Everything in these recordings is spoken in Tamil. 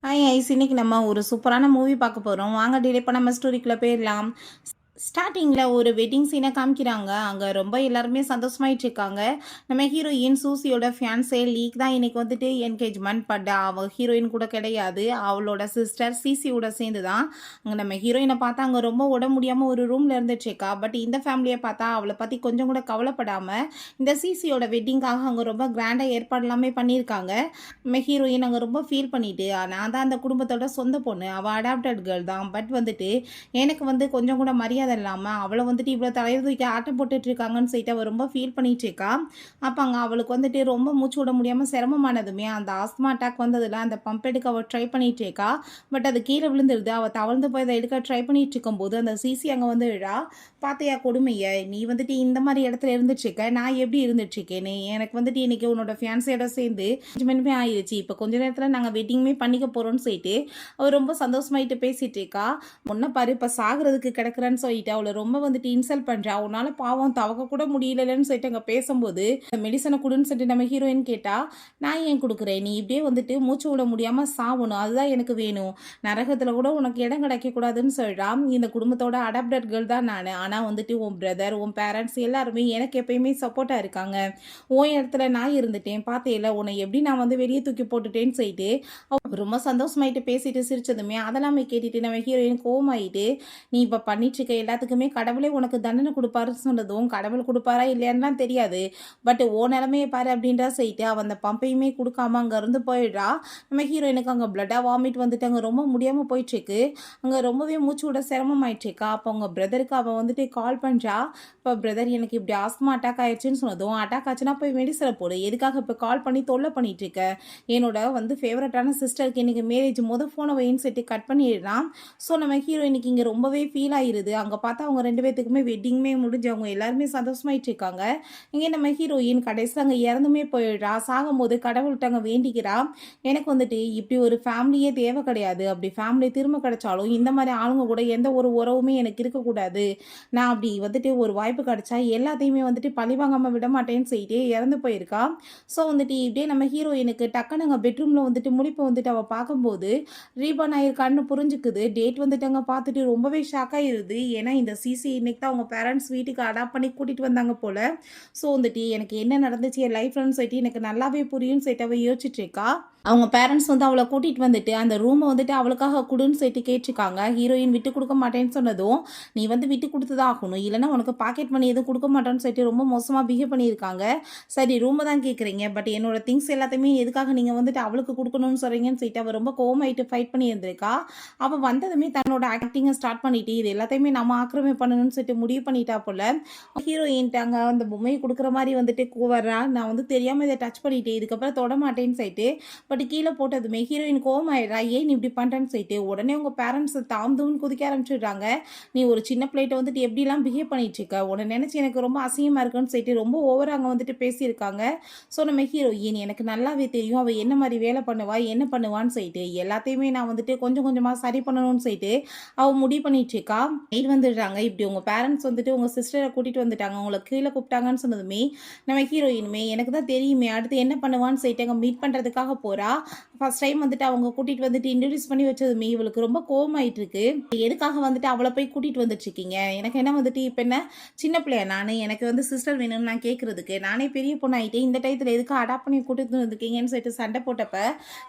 ஹாய் ஐஸ், இன்னைக்கு நம்ம ஒரு சூப்பரான மூவி பார்க்க போகிறோம். வாங்க டிலே பண்ணாம ஸ்டோரிக்குள்ளே போயிடலாம். ஸ்டார்டிங்கில் ஒரு வெட்டிங் சீனை காமிக்கிறாங்க. அங்கே ரொம்ப எல்லாருமே சந்தோஷமாயிட்டு இருக்காங்க. நம்ம ஹீரோயின் சூசியோட ஃபியான்சே லீக் தான் இன்னைக்கு வந்துட்டு என்கேஜ்மெண்ட். பட் அவள் ஹீரோயின் கூட கிடையாது, அவளோட சிஸ்டர் சிசியோட சேர்ந்து தான். அங்கே நம்ம ஹீரோயினை பார்த்தா அங்கே ரொம்ப உடம்பு முடியாமல் ஒரு ரூமில் இருந்துட்டுருக்கா. பட் இந்த ஃபேமிலியை பார்த்தா அவளை பற்றி கொஞ்சம் கூட கவலைப்படாமல் இந்த சிசியோட வெட்டிங்காக அங்கே ரொம்ப கிராண்டாக ஏற்பாடு எல்லாமே பண்ணியிருக்காங்க. நம்ம ஹீரோயின் அங்கே ரொம்ப ஃபீல் பண்ணிட்டு, நான் தான் அந்த குடும்பத்தோட சொந்த பொண்ணு, அவள் அடாப்டட் கேர்ள் தான். பட் வந்துட்டு எனக்கு வந்து கொஞ்சம் கூட மரியாதை இல்லாமல் அவளை வந்துட்டு இவ்வளோ தலையை தூக்கி ஆட்டம் போட்டுட்டு இருக்காங்கன்னு சொல்லிட்டு அவள் ரொம்ப ஃபீல் பண்ணிட்டு இருக்கா. அப்போ அங்கே அவளுக்கு வந்துட்டு ரொம்ப மூச்சு விட முடியாமல் சிரமமானதுமே அந்த ஆஸ்மா அட்டாக் வந்ததில் அந்த பம்ப் எடுக்க அவள் ட்ரை பண்ணிட்டு இருக்கா. பட் அது கீழே விழுந்துருது. அவள் தவழ்ந்து போய் அதை எடுக்க ட்ரை பண்ணிட்டு இருக்கும்போது அந்த சிசி அங்கே வந்து விழா. பார்த்தியா கொடுமையை, நீ வந்துட்டு இந்த மாதிரி இடத்துல இருந்துட்டுருக்க, நான் எப்படி இருந்துட்டுருக்கேன்னு. எனக்கு வந்துட்டு இன்னைக்கு உன்னோட ஃபியான்ஸையோட சேர்ந்து என்ஜாய்மெண்ட்டுமே ஆயிடுச்சு. இப்போ கொஞ்ச நேரத்தில் நாங்கள் வெட்டிங்குமே பண்ணிக்க போகிறோன்னு சொல்லிட்டு அவள் ரொம்ப சந்தோஷமாயிட்டு பேசிகிட்டு இருக்கா. முன்ன பாரு இப்போ சாகிறதுக்கு கிடக்குறேன்னு சொல்லிட்டு அவளை ரொம்ப வந்துட்டு இன்சல்ட் பண்ணுறா. உன்னால பாவம் தவக்க கூட முடியலன்னு சொல்லிட்டு அங்கே பேசும்போது இந்த மெடிசனை கொடுன்னு சொல்லிட்டு நம்ம ஹீரோயின் கேட்டா, நான் ஏன் கொடுக்குறேன், நீ இப்படியே வந்துட்டு மூச்சு விட முடியாமல் சாவணும், அதுதான் எனக்கு வேணும், நரகத்தில் கூட உனக்கு இடம் கிடைக்கக்கூடாதுன்னு சொல்கிறான். இந்த குடும்பத்தோட அடாப்டட் கேர்ள் தான் நான். ஆனால் வந்துட்டு உன் பிரதர் உன் பேரண்ட்ஸ் எல்லாருமே எனக்கு எப்பயுமே சப்போர்ட்டாக இருக்காங்க. உன் இடத்துல நான் இருந்துட்டேன் பார்த்தேல, உன்னை எப்படி நான் வந்து வெளியே தூக்கி போட்டுட்டேன்னு சொல்லிட்டு ரொம்ப சந்தோஷமாயிட்டு பேசிட்டு சிரிச்சதுமே அதெல்லாமே கேட்டுட்டு நம்ம ஹீரோயின் கோவமாயிட்டு, நீ இப்போ பண்ணிட்டுருக்க எல்லாத்துக்குமே கடவுளே உனக்கு தண்டனை கொடுப்பாருன்னு சொன்னதும், கடவுள் கொடுப்பாரா இல்லையான்லாம் தெரியாது, பட் ஓ நிலமையை பாரு அப்படின்றா சொல்லிட்டு அவன் அந்த பம்பையுமே கொடுக்காம அங்கேருந்து போயிடுறா. நம்ம ஹீரோயினுக்கு அங்கே பிளட்டாக வாமிட் வந்துட்டு அங்கே ரொம்ப முடியாமல் போயிட்டுருக்கு. அங்கே ரொம்பவே மூச்சு விட சிரமமாயிட்டுருக்கா. அப்போ அவங்க பிரதருக்கு அவன் வந்துட்டு கால் பண்ணுறா. இப்போ பிரதர் எனக்கு இப்படி ஆஸ்மா அட்டாக் ஆயிடுச்சுன்னு சொன்னதும், அட்டாக் ஆச்சுன்னா போய் மெடிசனை போடு, எதுக்காக இப்போ கால் பண்ணி தொல்லை பண்ணிட்டு இருக்க, என்னோட வந்து ஃபேவரட்டான சிஸ்டருக்கு இன்னைக்கு மேரேஜ் ஃபோனை வைன்னு சொல்லிட்டு கட் பண்ணிடுறான். ஸோ நம்ம ஹீரோயினுக்கு இங்கே ரொம்பவே ஃபீல் ஆயிருது. அங்கே பார்த்தா அவங்க ரெண்டு பேர்த்துக்குமே வெட்டிங்குமே முடிஞ்சு அவங்க எல்லாருமே சந்தோஷமாயிட்டு இருக்காங்க. இங்கே நம்ம ஹீரோயின் கடைசியில் அங்கே இறந்துமே போயிடுறா. சாகும்போது கடவுள்கிட்ட அங்கே வேண்டிக்கிறா, எனக்கு வந்துட்டு இப்படி ஒரு ஃபேமிலியே தேவை கிடையாது, அப்படி ஃபேமிலி திரும்ப கிடைச்சாலும் இந்த மாதிரி ஆளுங்க கூட எந்த ஒரு உறவுமே எனக்கு இருக்கக்கூடாது, நான் அப்படி வந்துட்டு ஒரு வாய்ப்பு கிடைச்சா எல்லாத்தையுமே வந்துட்டு பழி வாங்காமல் விட மாட்டேன்னு சொல்லிட்டு இறந்து போயிருக்கா. ஸோ வந்துட்டு இப்படியே நம்ம ஹீரோயினுக்கு டக்குன்னு அங்கே பெட்ரூமில் வந்துட்டு முடிப்பு வந்துட்டு அவள் பார்க்கும்போது ரீபான் ஆயிருக்கான்னு புரிஞ்சுக்குது. டேட் வந்துட்டு அங்கே பார்த்துட்டு ரொம்பவே ஷாக் ஆகிடுது. ஏன்னா இந்த சிசி இன்னைக்கு தான் அவங்க பேரண்ட்ஸ் வீட்டுக்கு அடாப்ட் பண்ணி கூட்டிகிட்டு வந்தாங்க போல். ஸோ வந்துட்டு எனக்கு என்ன நடந்துச்சு என் லைஃப்லன்னு சொல்லிட்டு எனக்கு நல்லாவே புரியும்னு சொல்லிட்டு அவள் யோசிச்சுட்டு இருக்கா. அவங்க பேரண்ட்ஸ் வந்து அவளை கூட்டிகிட்டு வந்துட்டு அந்த ரூமை வந்துட்டு அவளுக்காக கொடுன்னு சொல்லிட்டு கேட்டிருக்காங்க. ஹீரோயின் விட்டு கொடுக்க மாட்டேன்னு சொன்னதும், நீ வந்து விட்டு கொடுத்து தான் ஆகணும், இல்லைனா உனக்கு பாக்கெட் மணி எதுவும் கொடுக்க மாட்டேன்னு சொல்லிட்டு ரொம்ப மோசமாக பிஹேவ் பண்ணியிருக்காங்க. சரி ரூமை தான் கேட்குறீங்க, பட் என்னோட திங்ஸ் எல்லாத்தையுமே எதுக்காக நீங்கள் வந்துட்டு அவளுக்கு கொடுக்கணும்னு சொல்கிறீங்கன்னு சொல்லிட்டு அவள் ரொம்ப கோவமாயிட்டு ஃபைட் பண்ணி இருந்திருக்கா. அவள் வந்ததுமே தன்னோட ஆக்டிங்கை ஸ்டார்ட் பண்ணிட்டு இது எல்லாத்தையுமே நம்ம ஆக்கிரமே பண்ணணும்னு சொல்லிட்டு முடிவு பண்ணிட்டா போல. ஹீரோயின்ட்டாங்க அந்த பொம்மையை கொடுக்குற மாதிரி வந்துட்டு கூவர்றா, நான் வந்து தெரியாமல் இதை டச் பண்ணிட்டேன், இதுக்கப்புறம் தொட மாட்டேன்னு சொல்லிட்டு. பட் கீழே போட்டதுமே ஹீரோயின் கோவமாயிடுறா, ஏன் நீ இப்படி பண்ணுறேன்னு சொல்லிட்டு. உடனே உங்கள் பேரண்ட்ஸ் தாம்துன்னு குதிக்க ஆரம்பிச்சிடுறாங்க. நீ ஒரு சின்ன பிள்ளைகிட்ட வந்துட்டு எப்படிலாம் பிஹேவ் பண்ணிட்டு இருக்க, உன்னை நினச்சி எனக்கு ரொம்ப அசிங்கமாக இருக்குன்னு சொல்லிட்டு ரொம்ப ஓவராக அங்கே வந்துட்டு பேசியிருக்காங்க. ஸோ நம்ம ஹீரோயின் எனக்கு நல்லாவே தெரியும் அவள் என்ன மாதிரி வேலை பண்ணுவா என்ன பண்ணுவான்னு சொல்லிட்டு, எல்லாத்தையுமே நான் வந்துட்டு கொஞ்சம் கொஞ்சமாக சரி பண்ணணும்னு சொல்லிட்டு அவள் முடிவு பண்ணிட்டு இருக்கா. நைட் வந்துடுறாங்க. இப்படி உங்கள் பேரண்ட்ஸ் வந்துட்டு உங்கள் சிஸ்டரை கூட்டிகிட்டு வந்துட்டாங்க, உங்களை கீழே கூப்பிட்டாங்கன்னு சொன்னதுமே நம்ம ஹீரோயினுமே எனக்கு தான் தெரியுமே அடுத்து என்ன பண்ணுவான்னு சொல்லிட்டு அங்கே மீட் பண்ணுறதுக்காக போகிறா. ஃபர்ஸ்ட் டைம் வந்துட்டு அவங்க கூட்டிகிட்டு வந்துட்டு இன்ட்ரடியூஸ் பண்ணி வச்சதுமே இவளுக்கு ரொம்ப கோவமாயிட்டு இருக்கு. எதுக்காக வந்துட்டு அவளை போய் கூட்டிகிட்டு வந்துட்டு இருக்கீங்க, எனக்கு என்ன வந்துட்டு இப்போ என்ன சின்ன பிள்ளையா நான், எனக்கு வந்து சிஸ்டர் வேணும்னு நான் கேட்குறதுக்கு, நானே பெரிய பொண்ணாயிட்டே இந்த டயத்தில் எதுக்கு அடாப்ட் பண்ணி கூட்டிகிட்டு வந்துருக்கீங்கன்னு சொல்லிட்டு சண்டை போட்டப்ப,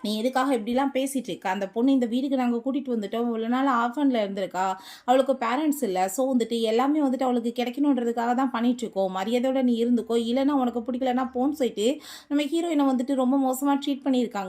நீ எதுக்காக இப்படிலாம் பேசிகிட்டு இருக்க, அந்த பொண்ணு இந்த வீட்டுக்கு நாங்கள் கூட்டிகிட்டு வந்துட்டோம், இவ்வளோ நாள் ஆஃபனில் இருந்திருக்கா, அவளுக்கு பேரண்ட்ஸ் இல்லை, ஸோ வந்துட்டு எல்லாமே வந்துட்டு அவளுக்கு கிடைக்கணுன்றதுக்காக தான் பண்ணிகிட்ருக்கோம், மரியாதையோட நீ இருந்துக்கோ, இல்லைன்னா உனக்கு பிடிக்கலன்னா போன்னு சொல்லிட்டு நம்ம ஹீரோயினை வந்துட்டு ரொம்ப மோசமாக ட்ரீட் பண்ணியிருக்காங்க.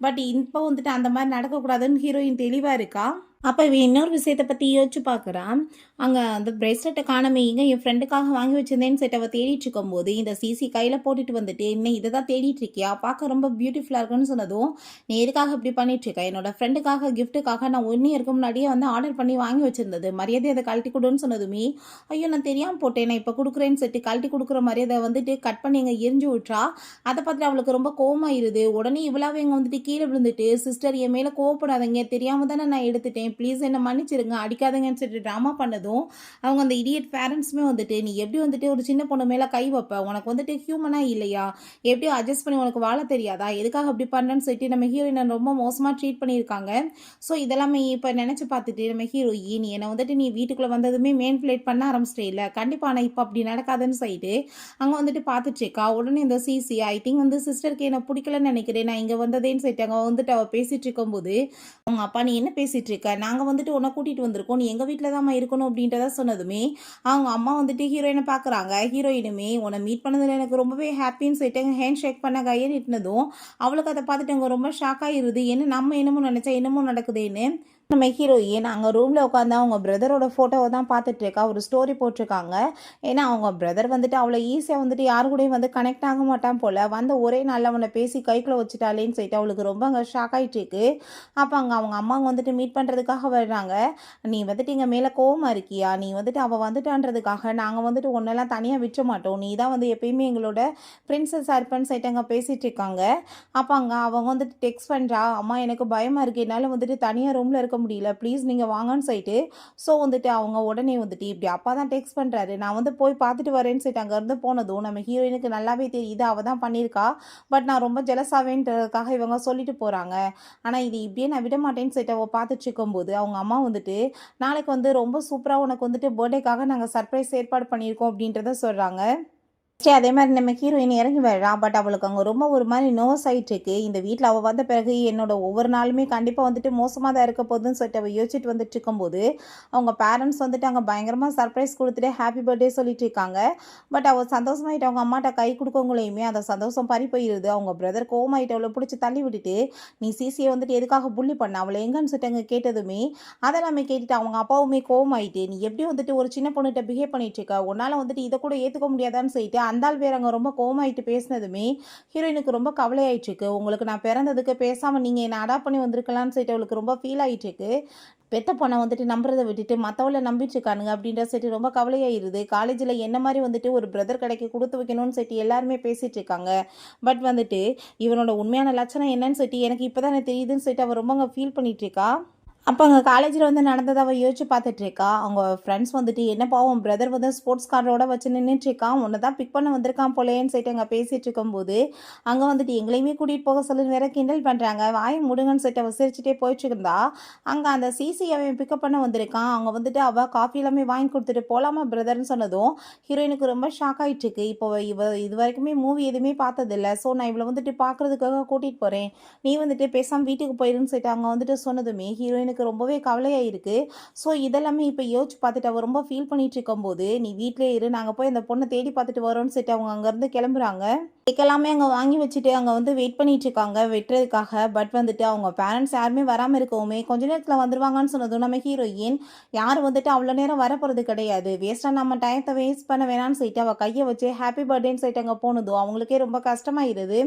பட் இப்போ வந்துட்டு அந்த மாதிரி நடக்கக்கூடாதுன்னு ஹீரோயின் தெளிவாக இருக்கா. அப்போ இவன் இன்னொரு விஷயத்தை பற்றி யோசிச்சு பார்க்குறான். அங்கே அந்த பிரேஸ்லெட்டை காணாமீங்க என் ஃப்ரெண்டுக்காக வாங்கி வச்சிருந்தேன்னு சொல்லிட்டு அவள் தேடிட்டு இருக்கும்போது இந்த சிசி கையில் போட்டுட்டு வந்துட்டு இன்னும் இதை தான் தேடிட்டு இருக்கியா, பார்க்க ரொம்ப பியூட்டிஃபுல்லாக இருக்குன்னு சொன்னதும், நீ எதுக்காக இப்படி பண்ணிட்டு இருக்க, என்னோட ஃப்ரெண்டுக்காக கிஃப்ட்டுக்காக நான் 1 இயருக்கு முன்னாடியே வந்து ஆர்டர் பண்ணி வாங்கி வச்சிருந்தது, மரியாதை அதை கழட்டி கொடுன்னு சொன்னதுமே, ஐயோ நான் தெரியாமல் போட்டேன், நான் இப்போ கொடுக்குறேன்னு சொல்லிட்டு கழட்டி கொடுக்குற மாதிரி அதை வந்துட்டு கட் பண்ணி எங்கே எரிஞ்சு விட்றா. அதை பார்த்துட்டு அவளுக்கு ரொம்ப கோவமாயிருது. உடனே இவ்வளவு எங்கே வந்துட்டு கீழே விழுந்துட்டு, சிஸ்டர் என் மேலே கோவப்படாதீங்க, தெரியாமல் தானே நான் எடுத்துட்டேன், ப்ளீஸ் என்ன மன்னிச்சிருங்க, அடிக்காதீங்கன்னு சொல்லிட்டு ட்ராமா பண்ணதும், அவங்க அந்த இடியட் பேரண்ட்ஸுமே வந்துட்டு, "நீ எப்படி வந்துட்டு ஒரு சின்ன பொண்ணு மேல கை வைப்ப? உனக்கு வந்துட்டு ஹியூமனா இல்லையா? எப்படி அட்ஜஸ்ட் பண்ணி உனக்கு வாழ தெரியாதா? எதுக்காக அப்படி பண்றேன்னு?" சொல்லிட்டு நம்ம ஹீரோயின ரொம்ப மோசமா ட்ரீட் பண்ணியிருக்காங்க. ஸோ இதெல்லாமே இப்ப நெனச்சு பார்த்துட்டு நம்ம ஹீரோயின், "என்ன வந்துட்டு நீ வீட்டுக்குள்ள வந்ததுமே மேனிபுலேட் பண்ண ஆரம்பிச்சிட்டேல்ல, கண்டிப்பா ஆனா இப்ப அப்படி நடக்காதுன்னு" சொல்லிட்டு அங்க வந்துட்டு பார்த்துட்டுருக்கா. உடனே இந்த சிசி, "ஐ திங்க் வந்து சிஸ்டருக்கு என்ன புடிக்கலன்னு நெனைக்கிறேன். நான் இங்க வந்ததேன்னு" சொல்லிட்டு அங்க வந்துட்டு அவ பேசிட்டு இருக்கும்போது, அவங்க அப்பா, "நீ என்ன பேசிட்டு இருக்க? நாங்க வந்துட்டு உன்ன கூட்டிட்டு வந்திருக்கோம். நீ எங்க வீட்ல தாம்மா இருக்கணும்" அப்படின்றத சொன்னதுமே, அவங்க அம்மா வந்துட்டு ஹீரோயின பார்க்குறாங்க. ஹீரோயினுமே, "உன்ன மீட் பண்ணதுல எனக்கு ரொம்பவே ஹேப்பின்னு" சொல்லிட்டு ஹேண்ட் ஷேக் பண்ண கைய நீட்டுனதும், அவளுக்கு அத பார்த்துட்டு அங்க ரொம்ப ஷாக் ஆயிருது. என்ன நம்ம என்னமோ நெனச்சா என்னமோ நடக்குதேன்னு. நம்ம ஹீரோயின் அங்க ரூம்ல உட்காந்து அவங்க பிரதரோட ஃபோட்டோவ தான் பார்த்துட்டு இருக்கா. ஒரு ஸ்டோரி போட்டிருக்காங்க. ஏன்னா, அவங்க பிரதர் வந்துட்டு அவ்வளோ ஈஸியா வந்துட்டு யாரு கூடயும் வந்து கனெக்ட் ஆக மாட்டான் போல. வந்த ஒரே நாள்ல அவன பேசி கைக்குள்ள வச்சுட்டாளேன்னு சொல்லிட்டு அவளுக்கு ரொம்ப அங்க ஷாக் ஆயிட்டு இருக்கு. அப்ப அங்க அவங்க அம்மா வந்துட்டு மீட் பண்றதுக்காக வர்றாங்க. "நீ வந்துட்டு எங்க மேல கோவமா இருக்கியா? நீ வந்துட்டு அவ வந்துட்டான்றதுக்காக நாங்க வந்துட்டு உன்னெல்லாம் தனியா விட்டுற மாட்டோம். நீ தான் வந்து எப்பயுமே எங்களோட பிரின்சஸா இருப்பேன்னு" சொல்லிட்டு அங்க பேசிட்டு இருக்காங்க. அப்ப அங்க அவங்க வந்துட்டு டெக்ஸ்ட் பண்றா, "அம்மா எனக்கு பயமா இருக்கு. என்னால வந்துட்டு தனியா ரூம்ல இருக்க முடியல. ப்ளீஸ் நீங்க வாங்கன்னு" சொல்லிட்டு. ஸோ வந்துட்டு அவங்க உடனே வந்துட்டு இப்படி அப்பா தான் டெக்ஸ்ட் பண்றாரு. நான் வந்து போய் பார்த்துட்டு வரேன்னு சொல்லிட்டு அங்கேருந்து போனதும், நம்ம ஹீரோயினுக்கு நல்லாவே தெரியுது அவ தான் பண்ணியிருக்கா. பட் நான் ரொம்ப ஜெலஸ் ஆவேன்றதுக்காக இவங்க சொல்லிட்டு போறாங்க. ஆனா இது இப்படியே நான் விட மாட்டேன்னு சொல்லிட்டு அவ பார்த்துட்டு இருக்கும்போது, அவங்க அம்மா வந்துட்டு, "நாளைக்கு வந்து ரொம்ப சூப்பரா உனக்கு வந்துட்டு பர்த்டேக்காக நாங்க சர்ப்ரைஸ் ஏற்பாடு பண்ணியிருக்கோம்" அப்படின்றத சொல்றாங்க. சரி, அதே மாரி நம்ம ஹீரோயின் இறங்கி வரா. பட் அவளுக்கு அங்க ரொம்ப ஒரு மாரி நர்வஸ் ஆயிட்டுருக்கு. இந்த வீட்ல அவ வந்த பிறகு என்னோட ஒவ்வொரு நாளுமே கண்டிப்பா வந்துட்டு மோசமா தான் இருக்க போகுதுன்னு சொல்லிட்டு அவ யோசிச்சுட்டு வந்துட்டுருக்கும்போது, அவங்க பேரண்ட்ஸ் வந்துட்டு அங்க பயங்கரமா சர்ப்ரைஸ் குடுத்துட்டு ஹேப்பி பர்த்டே சொல்லிட்டு இருக்காங்க. பட் அவ சந்தோஷமாயிட்டு அவங்க அம்மாட்ட கை குடுக்கவங்களையுமே அந்த சந்தோஷம் பறி போயிருது. அவங்க பிரதர் கோவமாயிட்டு அவள புடிச்சு தள்ளி விட்டுட்டு, "நீ சிசிய வந்துட்டு எதுக்காக புல்லி பண்ண? அவள எங்கன்னு?" சொல்லிட்டு அங்க கேட்டதுமே, அதெல்லாமே கேட்டுட்டு அவங்க அப்பாவுமே கோவமாயிட்டு, "நீ எப்படி வந்துட்டு ஒரு சின்ன பொண்ணுட்ட பிஹேவ் பண்ணிட்டு இருக்க? உன்னால வந்துட்டு இத கூட ஏத்துக்க முடியாதான்னு?" சொல்லிட்டு அந்த ஆள் வேற அங்க ரொம்ப கோவமாயிட்டு பேசினதுமே, ஹீரோயினுக்கு ரொம்ப கவலையாயிட்டுருக்கு. உங்களுக்கு நான் பிறந்ததுக்கு பேசாம நீங்க என்ன அடாப்ட் பண்ணி வந்திருக்கலாம்னு சொல்லிட்டு அவளுக்கு ரொம்ப ஃபீல் ஆயிட்டுருக்கு. பெத்த பொண்ண வந்துட்டு நம்புறத விட்டுட்டு மத்தவள நம்பிட்டு இருக்கானுங்க அப்படின்ற சொல்லிட்டு ரொம்ப கவலையாயிருது. காலேஜ்ல என்ன மாரி வந்துட்டு ஒரு பிரதர் கிடைக்க குடுத்து வைக்கணும்னு சொல்லிட்டு எல்லாருமே பேசிட்டு இருக்காங்க. பட் வந்துட்டு இவனோட உண்மையான லட்சணம் என்னன்னு சொல்லிட்டு எனக்கு இப்பதானே தெரியுதுன்னு சொல்லிட்டு அவ ரொம்ப அங்க ஃபீல் பண்ணிட்டு இருக்கா. அப்ப அங்க காலேஜ்ல வந்து நடந்தத அவ யோசிச்சு பார்த்துட்டு இருக்கா. அவங்க ஃப்ரெண்ட்ஸ் வந்துட்டு, "என்னப்பா உன் பிரதர் வந்து ஸ்போர்ட்ஸ் காரோட வச்சு நின்னுட்டு இருக்கான். உன்ன தான் பிக் பண்ண வந்திருக்கான் போலயேன்னு" சொல்லிட்டு அங்க பேசிட்டு இருக்கும்போது, அங்க வந்துட்டு எங்களையுமே கூட்டிட்டு போக சொல்லுன்னு வேற கிண்டல் பண்றாங்க. வாய மூடுங்கன்னு சொல்லிட்டு அவ சிரிச்சுட்டே போயிட்டு இருந்தா, அங்க அந்த சிசி அவன் பிக்கப் பண்ண வந்திருக்கான். அவங்க வந்துட்டு அவ காஃபி எல்லாமே வாங்கி குடுத்துட்டு, "போலாமா பிரதர்ன்னு" சொன்னதும், ஹீரோயினுக்கு ரொம்ப ஷாக் ஆயிட்டு இருக்கு. இப்போ இவ இதுவரைக்குமே மூவி எதுவுமே பார்த்ததில்ல. ஸோ நான் இவள வந்துட்டு பார்க்கறதுக்காக கூட்டிட்டு போறேன். நீ வந்துட்டு பேசாம வீட்டுக்கு போயிருன்னு சொல்லிட்டு அவங்க வந்துட்டு சொன்னதுமே, ஹீரோயினுக்கு ரொம்பவே கவலையாயிருக்கு. ஸோ இதெல்லாமே இப்ப யோசிச்சு பார்த்துட்டு அவ ரொம்ப ஃபீல் பண்ணிட்டு இருக்கும்போது, "நீ வீட்லயே இரு. நாங்க போய் அந்த பொண்ண தேடி பார்த்துட்டு வரோம்ன்னு" சொல்லிட்டு அவங்க அங்கருந்து கிளம்புறாங்க. கேக் எல்லாமே அங்க வாங்கி வச்சுட்டு அங்க வந்து வெயிட் பண்ணிட்டு இருக்காங்க வெட்டுறதுக்காக. பட் வந்துட்டு அவங்க பேரண்ட்ஸ் யாருமே வராம இருக்கவுமே, கொஞ்ச நேரத்துல வந்துருவாங்கன்னு சொன்னதும் நம்ம ஹீரோயின், யாரும் வந்துட்டு அவ்வளோ நேரம் வரப்போறது கிடையாது. வேஸ்ட்டா நம்ம டயத்த வேஸ்ட் பண்ண வேணாம்னு சொல்லிட்டு அவ கைய வச்சு ஹேப்பி பர்த்டேன்னு சொல்லிட்டு அங்க போனதும், அவங்களுக்கே ரொம்ப கஷ்டமாயிருது.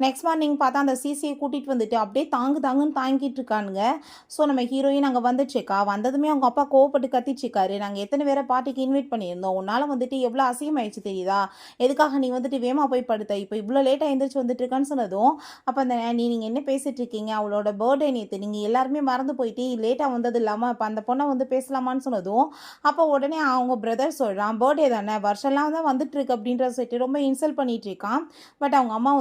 நெக்ஸ்ட் மார்னிங் பார்த்தா அந்த சிசிய கூட்டிட்டு வந்துட்டு அப்படியே தாங்கு தாங்குன்னு தாங்கிட்டு இருக்கானுங்க. ஸோ நம்ம ஹீரோயின் அங்க வந்துட்டுருக்கா. வந்ததுமே அவங்க அப்பா கோவப்பட்டு கத்திட்டுருக்காரு. "நாங்க எத்தன பேர பார்ட்டிக்கு இன்வைட் பண்ணியிருந்தோம். உன்னால வந்துட்டு எவ்வளோ அசிங்கமாயிடுச்சு தெரியுதா? எதுக்காக நீ வந்துட்டு வேகமா போய் படுத்த? இப்போ இவ்வளோ லேட்டா எந்திரிச்சு வந்துட்டுருக்கான்னு" சொன்னதும், அப்ப அந்த நீங்க என்ன பேசிட்டு இருக்கீங்க? அவளோட பர்த்டே நேத்து. நீங்க எல்லாருமே மறந்து போயிட்டு லேட்டா வந்தது இல்லாம, அப்ப அந்த பொண்ண வந்து பேசலாமான்னு சொன்னதும், அப்போ உடனே அவங்க பிரதர் சொல்றான், "பர்த்டே தானே வருஷம்லாம் தான் வந்துட்டுருக்கு" அப்படின்றத சொல்லிட்டு ரொம்ப இன்சல்ட் பண்ணிட்டு இருக்கான். பட் அவங்க அம்மா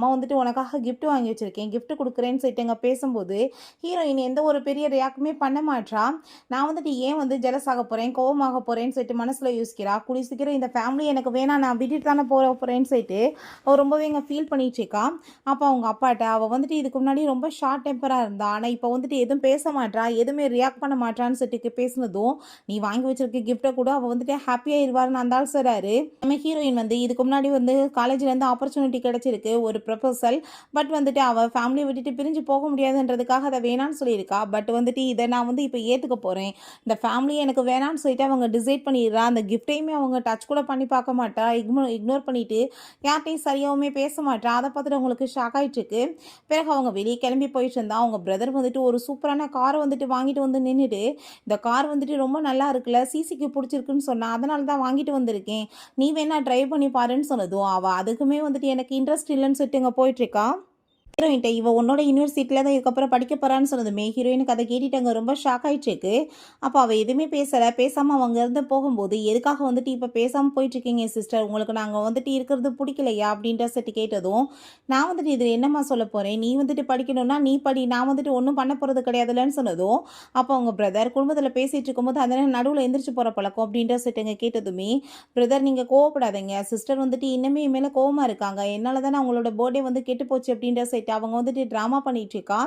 வந்துட்டு உனக்காக கிஃப்ட் வாங்கி வச்சிருக்கேன். கிஃப்ட் குடுக்குறேன்னு சொல்லிட்டு அங்க பேசும்போது, ஹீரோயின் எந்த ஒரு பெரிய ரியாக்ட்டுமே பண்ண மாட்றா. நான் வந்துட்டு ஏன் வந்து ஜெலஸ் ஆக போறேன், கோவமாக போறேன்னு சொல்லிட்டு மனசுல யோசிக்கிறா. கூடிய சீக்கிரம் இந்த ஃபேமிலி எனக்கு வேணாம். நான் விட்டுட்டு தானே போறேன்னு சொல்லிட்டு அவ ரொம்பவே இங்க ஃபீல் பண்ணிட்டு இருக்கா. அப்ப அவங்க அப்பாட்ட அவ வந்துட்டு இதுக்கு முன்னாடி ரொம்ப ஷார்ட் டெம்பரா இருந்தா. ஆனா இப்ப வந்துட்டு எதுவும் பேச மாட்றா. எதுவுமே ரியாக்ட் பண்ண மாட்றான்னு சொல்லிட்டு பேசினதும், "நீ வாங்கி வச்சிருக்க கிஃப்ட்ட கூட அவ வந்துட்டு ஹாப்பியா இருவாருன்னு" அந்த ஆள் சொல்றாரு. நம்ம ஹீரோயின் வந்து இதுக்கு முன்னாடி வந்து காலேஜ்ல இருந்து ஆப்பர்ச்சுனிட்டி கிடைச்சிருக்கு. ஒரு ப்ரொபோசல். பட் வந்துட்டு அவ ஃபேமிலிய விட்டுட்டு பிரிஞ்சு போக முடியாதுன்றதுக்காக அத வேணான்னு சொல்லியிருக்கா. பட் வந்துட்டு இத நான் வந்து இப்ப ஏத்துக்க போறேன். இந்த ஃபேமிலி எனக்கு வேணான்னு சொல்லிட்டு அவங்க டிசைட் பண்ணிடுறா. அந்த கிஃப்ட்டையுமே அவங்க டச் கூட பண்ணி பார்க்க மாட்டா. இக்னோர் பண்ணிட்டு யார்ட்டயும் சரியாவுமே பேச மாட்றா. அத பார்த்துட்டு அவங்களுக்கு ஷாக் ஆயிட்டுருக்கு. பிறகு அவங்க வெளிய கிளம்பி போயிட்டு இருந்தா, அவங்க பிரதர் வந்துட்டு ஒரு சூப்பரான கார வந்துட்டு வாங்கிட்டு வந்து நின்னுட்டு, "இந்த கார் வந்துட்டு ரொம்ப நல்லா இருக்குல்ல, சிசிக்கு புடிச்சிருக்குன்னு சொன்னா. அதனால தான் வாங்கிட்டு வந்திருக்கேன். நீ வேணா ட்ரைவ் பண்ணி பாருன்னு" சொன்னதும், அவ அதுக்குமே வந்துட்டு எனக்கு இன்ட்ரெஸ்ட் இல்லன்னு சொல்லிட்டு அங்க போயிட்டுருக்கா. ஹீரோயின்ட்ட இவ உன்னோட யூனிவர்சிட்டில தான் இதுக்கப்புறம் படிக்க போறான்னு சொன்னதுமே ஹீரோயினுக்கு அதை கேட்டுட்டாங்க ரொம்ப ஷாக் ஆயிடுச்சு. அப்போ அவ எதுவுமே பேசல. பேசாம அவங்க இருந்து போகும்போது, "எதுக்காக வந்துட்டு இப்ப பேசாம போயிட்டுருக்கீங்க சிஸ்டர்? உங்களுக்கு நாங்க வந்துட்டு இருக்கிறது புடிக்கலையா?" அப்படின்ற சொல்லிட்டு கேட்டதும், "நான் வந்துட்டு இதில என்னம்மா சொல்ல போறேன்? நீ வந்துட்டு படிக்கணும்னா நீ படி. நான் வந்துட்டு ஒண்ணும் பண்ண போறது கிடையாதுல்லன்னு" சொன்னதும், அப்போ அவங்க பிரதர் குடும்பத்தில பேசிட்டு இருக்கும்போது, "அதனால நடுவுல எந்திரிச்சு போற பழக்கம்" அப்படின்ற சொல்லிட்டுங்க கேட்டதுமே, "பிரதர் நீங்க கோவப்படாதீங்க. சிஸ்டர் வந்துட்டு இன்னுமே என் மேல கோவமா இருக்காங்க. என்னால தானே அவங்களோட பர்த்டே வந்து கெட்டு போச்சு" அப்படின்ற சொல்லிட்டு அவங்க வந்துட்டு ட்ராமா பண்ணிட்டுருக்கா.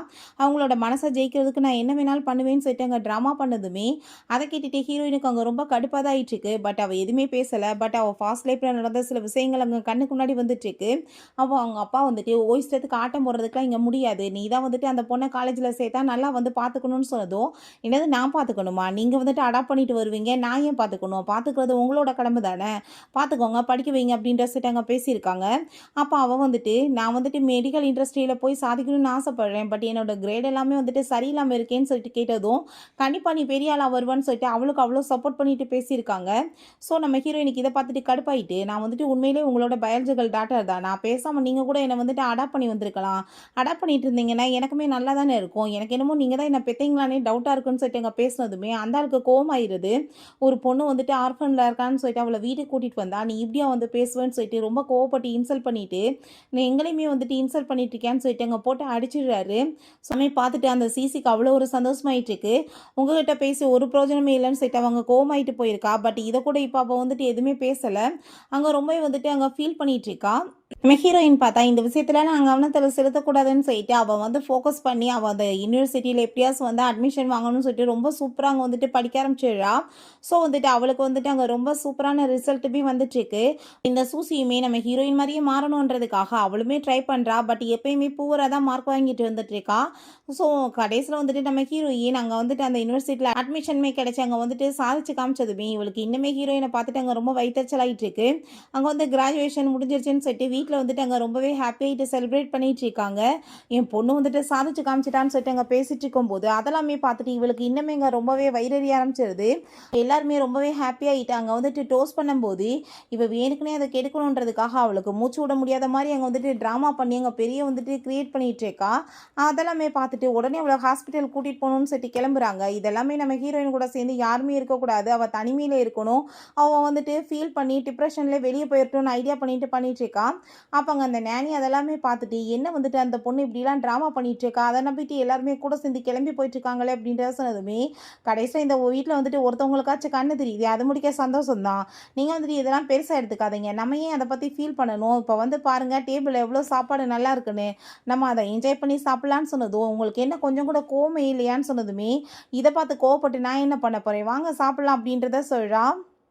அவங்களோட மனச ஜெயிக்கிறதுக்கு நான் என்ன வேணாலும் பண்ணுவேன்னு சொல்லிட்டு அங்க ட்ராமா பண்ணதுமே, அத கேட்டுட்டு ஹீரோயினுக்கு அங்க ரொம்ப கடுப்பா தான் ஆயிட்டுருக்கு. பட் அவ எதுவுமே பேசல. பட் அவ ஃபாஸ்ட் லைஃப்ல நடந்த சில விஷயங்கள் அங்க கண்ணுக்கு முன்னாடி வந்துட்டுருக்கு. அவங்க அப்பா வந்துட்டு, "உன் இஷ்டத்துக்கு ஆட்டம் போடுறதுக்குலாம் இங்க முடியாது. நீ தான் வந்துட்டு அந்த பொண்ண காலேஜ்ல சேர்த்தா நல்லா வந்து பார்த்துக்கணும்னு" சொன்னதும், "என்னது நான் பார்த்துக்கணுமா? நீங்க வந்துட்டு அடாப்ட் பண்ணிட்டு வருவீங்க. நான் ஏன் பார்த்துக்கணும்? பார்த்துக்கிறது உங்களோட கடமை தானே. பார்த்துக்கோங்க, படிக்க வைங்க" அப்படின்ற சொல்லிட்டு அங்க பேசியிருக்காங்க. அப்ப அவ வந்துட்டு, "நான் வந்துட்டு மெடிக்கல் இண்டஸ்ட்ரியில போய் சாதிக்கணும்னு ஆசைப்படுறேன். பட் என்னோட கிரேட் எல்லாமே வந்துட்டு சரியில்லாம இருக்கேன்னு" சொல்லிட்டு கேட்டதும், "கண்டிப்பா நீ பெரிய ஆளா வருவான்னு" சொல்லிட்டு அவளுக்கு அவ்வளோ சப்போர்ட் பண்ணிட்டு பேசியிருக்காங்க. ஸோ நம்ம ஹீரோயினுக்கு இத பார்த்துட்டு கடுப்பாயிட்டு, "நான் வந்துட்டு உண்மையிலேயே உங்களோட பயாலஜிக்கல் டாட்டர் தான். நான் பேசாம நீங்க கூட என்ன வந்துட்டு அடாப்ட் பண்ணி வந்திருக்கலாம். அடாப்ட் பண்ணிட்டு இருந்தீங்கன்னா எனக்குமே நல்லா தானே இருக்கும். எனக்கு என்னமோ நீங்க தான் என்ன பெத்தீங்களான்னே டவுட்டா இருக்குன்னு" சொல்லிட்டு அங்க பேசினதுமே, அந்த ஆளுக்கு கோவமாயிருது. ஒரு பொண்ணு வந்துட்டு ஆர்ஃபன்ல இருக்கான்னு சொல்லிட்டு அவள வீட்டுக்கு கூட்டிட்டு வந்தா, "நீ இப்படியா வந்து பேசுவேன்னு" சொல்லிட்டு ரொம்ப கோவப்பட்டு இன்சல்ட் பண்ணிட்டு, "நீ எங்களையுமே வந்துட்டு இன்சல்ட் பண்ணிட்டு இருக்கியான்னு" சொல்லிட்டு அங்க போட்டு அடிச்சிடுறாரு. சாமி பார்த்துட்டு அந்த சிசிக்கு அவ்வளோ ஒரு சந்தோஷமாயிட்டு இருக்கு. உங்ககிட்ட பேசி ஒரு பிரயோஜனமே இல்லைன்னு சொல்லிட்டு அவங்க கோவமாயிட்டு போயிருக்கா. பட் இத கூட இப்ப அவ வந்துட்டு எதுவுமே பேசல. அங்க ரொம்பவே வந்துட்டு அங்க ஃபீல் பண்ணிட்டு இருக்கா. நம்ம ஹீரோயின் பார்த்தா இந்த விஷயத்துல நான் கவனத்துல செலுத்தக்கூடாதுன்னு சொல்லிட்டு அவ வந்து ஃபோக்கஸ் பண்ணி அவ அந்த யூனிவர்சிட்டியில எப்படியாச்சும் வந்து அட்மிஷன் வாங்கணும்னு சொல்லிட்டு ரொம்ப சூப்பரா அங்க வந்துட்டு படிக்க ஆரம்பிச்சிடுறா. ஸோ வந்துட்டு அவளுக்கு வந்துட்டு அங்க ரொம்ப சூப்பரான ரிசல்ட்டுமே வந்துட்டு இருக்கு. இந்த சூசியுமே நம்ம ஹீரோயின் மாதிரியே மாறணுன்றதுக்காக அவளுமே ட்ரை பண்றா. பட் எப்பயுமே பூவரா தான் மார்க் வாங்கிட்டு வந்துட்டு இருக்கா. ஸோ கடைசியில வந்துட்டு நம்ம ஹீரோயின் அங்க வந்துட்டு அந்த யூனிவர்சிட்டியில அட்மிஷனுமே கிடைச்சு அங்க வந்துட்டு சாதிச்சு காமிச்சதுமே இவளுக்கு இன்னுமே ஹீரோயினை பார்த்துட்டு அங்க ரொம்ப வயித்தெரிச்சல் ஆயிட்டு இருக்கு. அங்க வந்து கிராஜுவேஷன் முடிஞ்சிருச்சுன்னு சொல்லிட்டு வீட்ல வந்துட்டு அங்க ரொம்பவே ஹாப்பியாயிட்டு செலிப்ரேட் பண்ணிட்டு இருக்காங்க. என் பொண்ணு வந்துட்டு சாதிச்சு காமிச்சிட்டான்னு சொல்லிட்டு அங்க பேசிட்டு இருக்கும்போது, அதெல்லாமே பார்த்துட்டு இவளுக்கு இன்னுமே இங்க ரொம்பவே வயிறெறிய ஆரம்பிச்சிருது. எல்லாருமே ரொம்பவே ஹாப்பியாயிட்டு அங்க வந்துட்டு டோஸ்ட் பண்ணும்போது, இவ வேணுக்குன்னே அத கெடுக்கணுன்றதுக்காக அவளுக்கு மூச்சு விட முடியாத மாரி அங்க வந்துட்டு டிராமா பண்ணி அங்க பெரிய வந்துட்டு கிரியேட் பண்ணிட்டு இருக்கா. அதெல்லாமே பார்த்துட்டு உடனே அவள ஹாஸ்பிட்டல் கூட்டிட்டு போகணும்னு சொல்லிட்டு கிளம்புறாங்க. இதெல்லாமே நம்ம ஹீரோயின் கூட சேர்ந்து யாருமே இருக்கக்கூடாது. அவ தனிமையில இருக்கணும். அவ வந்துட்டு ஃபீல் பண்ணி டிப்ரஷன்ல வெளிய போயிரட்டும்னு ஐடியா பண்ணிட்டு இருக்கா. அப்பங்க அந்த நேனி அதெல்லாமே பார்த்துட்டு, என்ன வந்துட்டு அந்த பொண்ணு இப்படிலாம் ட்ராமா பண்ணிட்டு இருக்கா. அத நம்பிட்டு எல்லாருமே கூட சேர்ந்து கிளம்பி போயிட்டு இருக்காங்களே அப்படின்றத சொன்னதுமே, கடைசியில இந்த வீட்ல வந்துட்டு ஒருத்தவங்களுக்காச்சும் கண்ணு தெரியுது. அது முடிக்க சந்தோஷம் தான். நீங்க வந்துட்டு இதெல்லாம் பெருசா எடுத்துக்காதீங்க. நம்ம ஏன் அத பத்தி ஃபீல் பண்ணணும். இப்ப வந்து பாருங்க டேபிள்ல எவ்வளோ சாப்பாடு நல்லா இருக்குன்னு. நம்ம அத என்ஜாய் பண்ணி சாப்பிடலான்னு சொன்னதும், உங்களுக்கு என்ன கொஞ்சம் கூட கோவமே இல்லையான்னு சொன்னதுமே, இத பார்த்து கோவப்பட்டு நான் என்ன பண்ண போறேன். வாங்க சாப்பிடலாம் அப்படின்றத சொல்றா.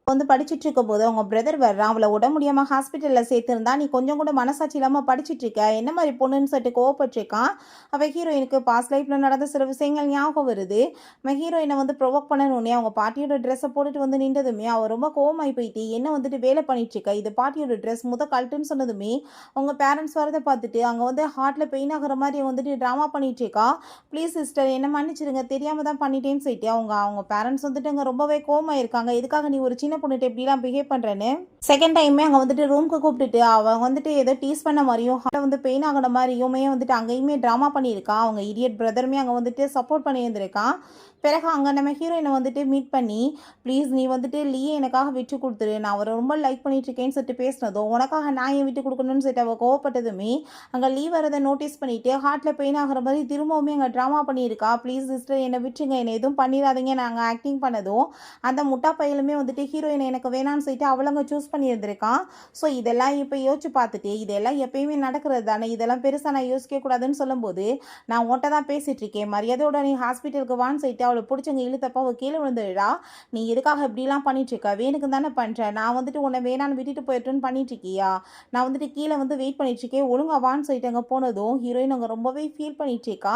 வந்து படிச்சுட்டு இருக்கும்போது அவங்க பிரதர் வர்றான். அவள உடம்பு முடியாம ஹாஸ்பிட்டல்ல சேர்த்திருந்தா, "நீ கொஞ்சம் கூட மனசாட்சி இல்லாம படிச்சுட்டு இருக்க. என்ன மாரி பொண்ணுன்னு" சொல்லிட்டு கோவப்பட்டுருக்கான். அவ ஹீரோயினுக்கு பாஸ்ட் லைஃப்ல நடந்த சில விஷயங்கள் ஞாபகம் வருது. நம்ம ஹீரோயின வந்து ப்ரொவோக் பண்ணணும்னே அவங்க பாட்டியோட ட்ரெஸ்ஸ போட்டுட்டு வந்து நின்றதுமே, அவ ரொம்ப கோவமாயி போயிட்டு, "என்ன வந்துட்டு வேலை பண்ணிட்டு இருக்க? இது பாட்டியோட ட்ரெஸ். கழட்டுன்னு" சொன்னதுமே, அவங்க பேரண்ட்ஸ் வரத பார்த்துட்டு, அங்க வந்து ஹார்ட்ல பெயின் ஆகுற மாரி வந்துட்டு ட்ராமா பண்ணிட்டு இருக்கா. "ப்ளீஸ் சிஸ்டர் என்ன மன்னிச்சிடுங்க. தெரியாம தான் பண்ணிட்டேன்னு" சொல்லிட்டு அவங்க அவங்க பேரண்ட்ஸ் வந்துட்டு அங்க ரொம்பவே கோவமாயிருக்காங்க. "எதுக்காக நீ ஒரு சின்ன பொண்ணுட்ட இப்படிலாம் பிஹேவ் பண்றேன்னு." செகண்ட் டைமே அங்க வந்துட்டு ரூம்க்கு கூப்பிட்டுட்டு அவ வந்துட்டு ஏதோ டீஸ் பண்ண மாதிரியும் ஹார்ட் வந்து பெயின் ஆகிற மாதிரியுமே வந்துட்டு அங்கேயுமே ட்ராமா பண்ணியிருக்கா. அவங்க இடியட் பிரதருமே அங்க வந்துட்டு சப்போர்ட் பண்ணி இருந்திருக்கான். பிறகு அங்க நம்ம ஹீரோயினை வந்துட்டு மீட் பண்ணி, "ப்ளீஸ் நீ வந்துட்டு லீயே எனக்காக விட்டு கொடுத்துரு. நான் அவரை ரொம்ப லைக் பண்ணிட்டு இருக்கேன்னு" சொல்லிட்டு பேசினதும், "உனக்காக நான் ஏன் விட்டு கொடுக்கணும்னு" சொல்லிட்டு அவ கோவப்பட்டதுமே, அங்க லீவ் வரதை நோட்டீஸ் பண்ணிட்டு ஹார்ட்ல பெயின் ஆகிற மாதிரி திரும்பவுமே அங்க ட்ராமா பண்ணியிருக்கா. "ப்ளீஸ் சிஸ்டர் என்னை விட்டுருங்க. என்னை எதுவும் பண்ணிடாதீங்க" நாங்கள் ஆக்டிங் பண்ணதும், அந்த முட்டா பையலுமே வந்துட்டு ஹீரோயினை எனக்கு வேணான்னு சொல்லிட்டு அவளங்க சூஸ் பண்ணியிருந்திருக்கான். ஸோ இதெல்லாம் இப்போ யோசிச்சு பார்த்துட்டு, இதெல்லாம் எப்பயுமே நடக்கிறது தானே. இதெல்லாம் பெருசா நான் யோசிக்க கூடாதுன்னு சொல்லும்போது, "நான் உன்ட்ட தான் பேசிட்டு இருக்கேன். மரியாதையோட நீ ஹாஸ்பிட்டலுக்கு வான்னு" சொல்லிட்டு அவளை பிடிச்சவங்க இழுத்தப்ப அவ கீழே விழுந்துடுறா. "நீ எதுக்காக இப்படிலாம் பண்ணிட்டு இருக்க? வேணுக்கு தானே பண்ற. நான் வந்துட்டு உன்னை வேணான்னு விட்டுட்டு போயிட்டுன்னு பண்ணிட்டு இருக்கியா? நான் வந்துட்டு கீழே வந்து வெயிட் பண்ணிட்டு இருக்கேன். ஒழுங்கா வான்னு" சொல்லிட்டு அங்கே போனதும் ஹீரோயின் அங்கே ரொம்பவே ஃபீல் பண்ணிட்டு இருக்கா.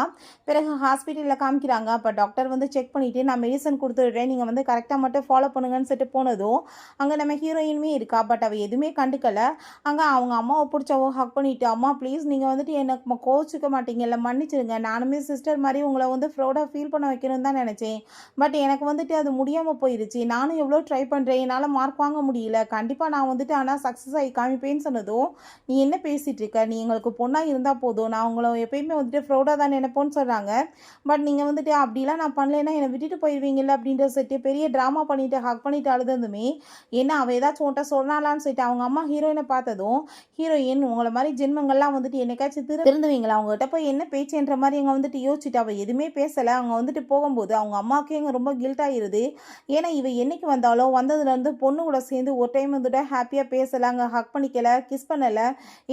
பிறகு ஹாஸ்பிட்டலில் காமிக்கிறாங்க. அப்போ டாக்டர் வந்து செக் பண்ணிட்டு, "நான் மெடிசன் கொடுத்துடுறேன். நீங்கள் வந்து கரெக்டாக மட்டும் ஃபாலோ பண்ணுங்கன்னு" சொல்லிட்டு போனதும், அங்கே நம்ம ஹீரோயினுமே இருக்கா. பட் அவள் எதுவுமே கண்டுக்கல. அங்கே அவங்க அம்மாவை பிடிச்ச ஹக் பண்ணிட்டு, "அம்மா ப்ளீஸ் நீங்கள் வந்துட்டு எனக்கு கோச்சிக்க மாட்டீங்கல்ல, மன்னிச்சிடுங்க. நானுமே சிஸ்டர் மாதிரி உங்களை வந்து ப்ரௌடாக ஃபீல் பண்ண வைக்கணும்னு தான் நினச்சேன். பட் எனக்கு வந்துட்டு அது முடியாமல் போயிருச்சு. நானும் எவ்வளோ ட்ரை பண்ணுறேன், என்னால் மார்க் வாங்க முடியல. கண்டிப்பாக நான் வந்துட்டு ஆனால் சக்ஸஸ் ஆகி காமிப்பேன்னு சொன்னதும், நீ என்ன பேசிகிட்டு இருக்க, நீ எங்களுக்கு பொண்ணாக இருந்தால் போதும், நான் உங்களை எப்பயுமே வந்துட்டு ப்ரௌடாக தான் நினைப்போன்னு சொல்கிறாங்க. பட் நீங்கள் வந்துட்டு அப்படிலாம் நான் பண்ணலைன்னா என்னை விட்டுட்டு போயிடுவீங்கல்ல அப்படின்ற சொல்லிட்டு பெரிய ட்ராமா பண்ணிட்டு ஹக் பண்ணிட்டு அழுதுமே, ஏன்னா அவள் ஏதாச்சும் உன்ட்ட சொன்னாலான்னு சொல்லிட்டு அவங்க அம்மா ஹீரோயினை பார்த்ததும், ஹீரோயின் உங்களை மாதிரி ஜென்மங்கள்லாம் வந்துட்டு என்னைக்காச்சும் திருந்துவீங்களா, அவங்ககிட்ட போய் என்ன பேச்சுன்ற மாதிரி அங்கே வந்துட்டு யோசிச்சுட்டு அவள் எதுவுமே பேசலை. அவங்க வந்துட்டு போகும்போது அவங்க அம்மாவுக்கே இங்கே ரொம்ப கில்ட் ஆகிருது. ஏன்னா இவ என்னைக்கு வந்தாலும் வந்ததுலேருந்து பொண்ணு கூட சேர்ந்து ஒரு டைம் வந்துட்டு ஹாப்பியாக பேசலை, அங்கே ஹக் பண்ணிக்கல, கிஸ் பண்ணலை,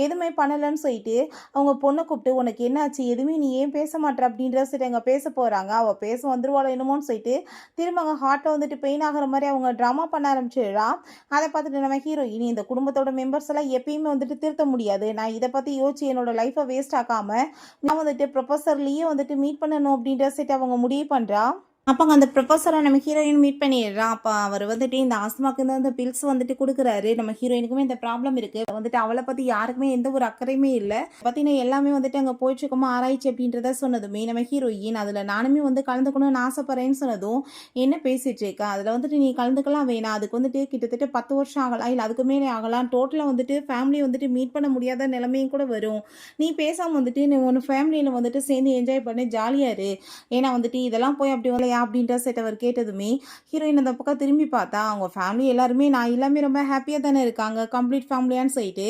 எதுவுமே பண்ணலைன்னு சொல்லிட்டு அவங்க பொண்ணை கூப்பிட்டு உனக்கு என்னாச்சு, எதுவுமே நீ ஏன் பேச மாட்டேற அப்படின்ற சரி அங்கே பேச போகிறாங்க. அவள் பேச வந்துருவாளோ என்னமோன்னு சொல்லிட்டு திரும்ப அங்கே ஹார்ட்டை வந்துட்டு பெயின் ஆகிற மாதிரி அவங்க ட்ராமா பண்ண ஆரம்பிச்சிடுறா. அதை பார்த்துட்டு நம்ம ஹீரோயின் இந்த குடும்பத்தோட மெம்பர்ஸ் எல்லாம் எப்பயுமே வந்துட்டு திருத்த முடியாது, நான் இதை பற்றி யோசிச்சு என்னோட லைஃப்பை வேஸ்ட் ஆக்காமல் நான் வந்துட்டு ப்ரொஃபஸர்லேயே வந்துட்டு மீட் பண்ணணும் அப்படின்ற செட் அவங்க முடிவு பண்ணுறா. அப்போங்க அந்த ப்ரொஃபஸரை நம்ம ஹீரோயின் மீட் பண்ணிடுறான். அப்போ அவர் வந்துட்டு இந்த ஆஸ்துமாக்கு இந்த பில்ஸ் வந்துட்டு கொடுக்குறாரு. நம்ம ஹீரோயினுக்குமே இந்த ப்ராப்ளம் இருக்குது வந்துட்டு, அவளை பற்றி யாருக்குமே எந்த ஒரு அக்கறையுமே இல்லை. பார்த்தீங்கன்னா எல்லாமே வந்துட்டு அங்கே போயிட்டுருக்கோமா ஆராய்ச்சி அப்படின்றத சொன்னதுமே நம்ம ஹீரோயின் அதில் நானுமே வந்து கலந்துக்கணும்னு ஆசைப்பட்றேன்னு சொன்னதும், என்ன பேசிகிட்டு இருக்கா, அதில் வந்துட்டு நீ கலந்துக்கலாம் வேணாம், அதுக்கு வந்துட்டு கிட்டத்தட்ட 10 வருஷம் ஆகலாம், இல்லை அதுக்கு மேலே ஆகலாம், டோட்டலாக வந்துட்டு ஃபேமிலி வந்துட்டு மீட் பண்ண முடியாத நிலைமையும் கூட வரும். நீ பேசாமல் வந்துட்டு நீ ஒன்று ஃபேமிலியில் வந்துட்டு சேர்ந்து என்ஜாய் பண்ணி ஜாலியாக இரு. ஏன்னா வந்துட்டு இதெல்லாம் போய் அப்படி வரலையா அப்படின்ற செட் அவர் கேட்டதுமே ஹீரோயின் அந்த பக்கம் திரும்பி பார்த்தா அவங்க ஃபேமிலி எல்லாருமே நான் எல்லாமே ரொம்ப ஹாப்பியாக தானே இருக்காங்க, கம்ப்ளீட் ஃபேமிலியான்னு சொல்லிட்டு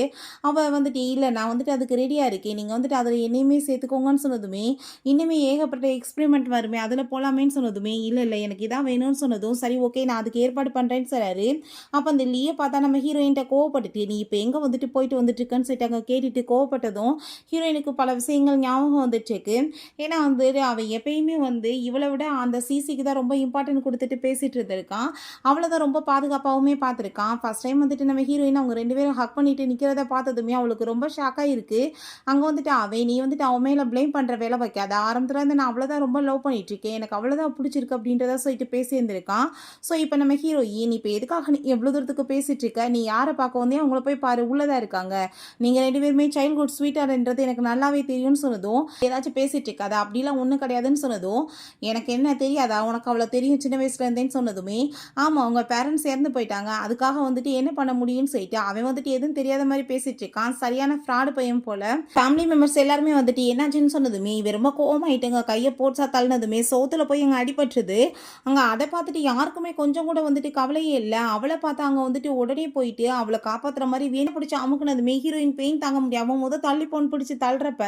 அவள் வந்துட்டு இல்லை நான் வந்துட்டு அதுக்கு ரெடியாக இருக்கேன், நீங்கள் வந்துட்டு அதில் என்னையுமே சேர்த்துக்கோங்கன்னு சொன்னதுமே, இன்னுமே ஏகப்பட்ட எக்ஸ்பெரிமெண்ட் வருமே அதில் போகலாமேன்னு சொன்னதுமே, இல்லை இல்லை எனக்கு இதான் வேணும்னு சொன்னதும், சரி ஓகே நான் அதுக்கு ஏற்பாடு பண்ணுறேன்னு சொல்கிறாரு. அப்போ அந்த லீயை பார்த்தா நம்ம ஹீரோயின்ட்ட கோவப்பட்டுட்டு நீ இப்போ எங்கே வந்துட்டு போயிட்டு வந்துட்டு இருக்கேன்னு சொல்லிட்டு அங்கே கேட்டுட்டு கோவப்பட்டதும் ஹீரோயினுக்கு பல விஷயங்கள் ஞாபகம் வந்துட்டுருக்கு. ஏன்னா வந்து அவள் எப்பயுமே வந்து இவளை விட அந்த சிசிக்கு தான் ரொம்ப இம்பார்ட்டன்ட் கொடுத்துட்டு பேசிகிட்டு இருந்திருக்கான். அவளை தான் ரொம்ப பாதுகாப்பாகவுமே பார்த்துருக்கான். ஃபஸ்ட் டைம் வந்துட்டு நம்ம ஹீரோயின் அவங்க 2 பேரும் ஹக் பண்ணிட்டு நிற்கிறத பார்த்ததுமே அவளுக்கு ரொம்ப ஷாக்காக இருக்குது. அங்கே வந்துட்டு நீ வந்துட்டு அவன் மேலே ப்ளேம் பண்ணுற வேலை வைக்காத, ஆரம்பத்துலேருந்து நான் அவளை தான் ரொம்ப லவ் பண்ணிகிட்ருக்கேன், எனக்கு அவ்வளோ தான் பிடிச்சிருக்கு அப்படின்றத சொல்லிட்டு பேசியிருந்திருக்கான். ஸோ இப்போ நம்ம ஹீரோயின் இப்போ எதுக்காக நீ எவ்வளோ தூரத்துக்கு பேசிகிட்டு இருக்க, நீ யாரை பார்க்க வந்தே அவங்கள போய் பாரு, உள்ளதாக இருக்காங்க, நீங்கள் 2 பேருமே சைல்ட்ஹுட் ஸ்வீட்டார்ன்றது எனக்கு நல்லாவே தெரியும்னு சொன்னதும், ஏதாச்சும் பேசிகிட்டு இருக்காது அப்படிலாம் ஒன்றும் கிடையாதுன்னு சொன்னதும், எனக்கு என்ன தெரியாதா உனக்கு அவ்வளோ தெரியும் சின்ன வயசுலேருந்தேன்னு சொன்னதுமே, ஆமாம் அவங்க பேரண்ட்ஸ் இறந்து போயிட்டாங்க, அதுக்காக வந்துட்டு என்ன பண்ண முடியும்னு சொல்லிட்டு அவன் வந்துட்டு எதுவும் தெரியாத மாதிரி பேசிட்டு இருக்கான். சரியான ஃப்ராடு பையன் போல. ஃபேமிலி மெம்பர்ஸ் எல்லாருமே வந்துட்டு என்னாச்சுன்னு சொன்னதுமே இவ ரொம்ப கோவமாயிட்டுங்க, கையை போட்ஸா தள்ளினதுமே சோத்துல போய் அங்கே அடிபட்டுருது. அங்கே அதை பார்த்துட்டு யாருக்குமே கொஞ்சம் கூட வந்துட்டு கவலையே இல்லை. அவளை பார்த்தா அங்கே வந்துட்டு உடனே போயிட்டு அவளை காப்பாற்றுற மாதிரி வேணை பிடிச்சி அமுக்குனதுமே ஹீரோயின் பெயின் தாங்க முடியாமல் தள்ளி போன் பிடிச்சி தள்ளுறப்ப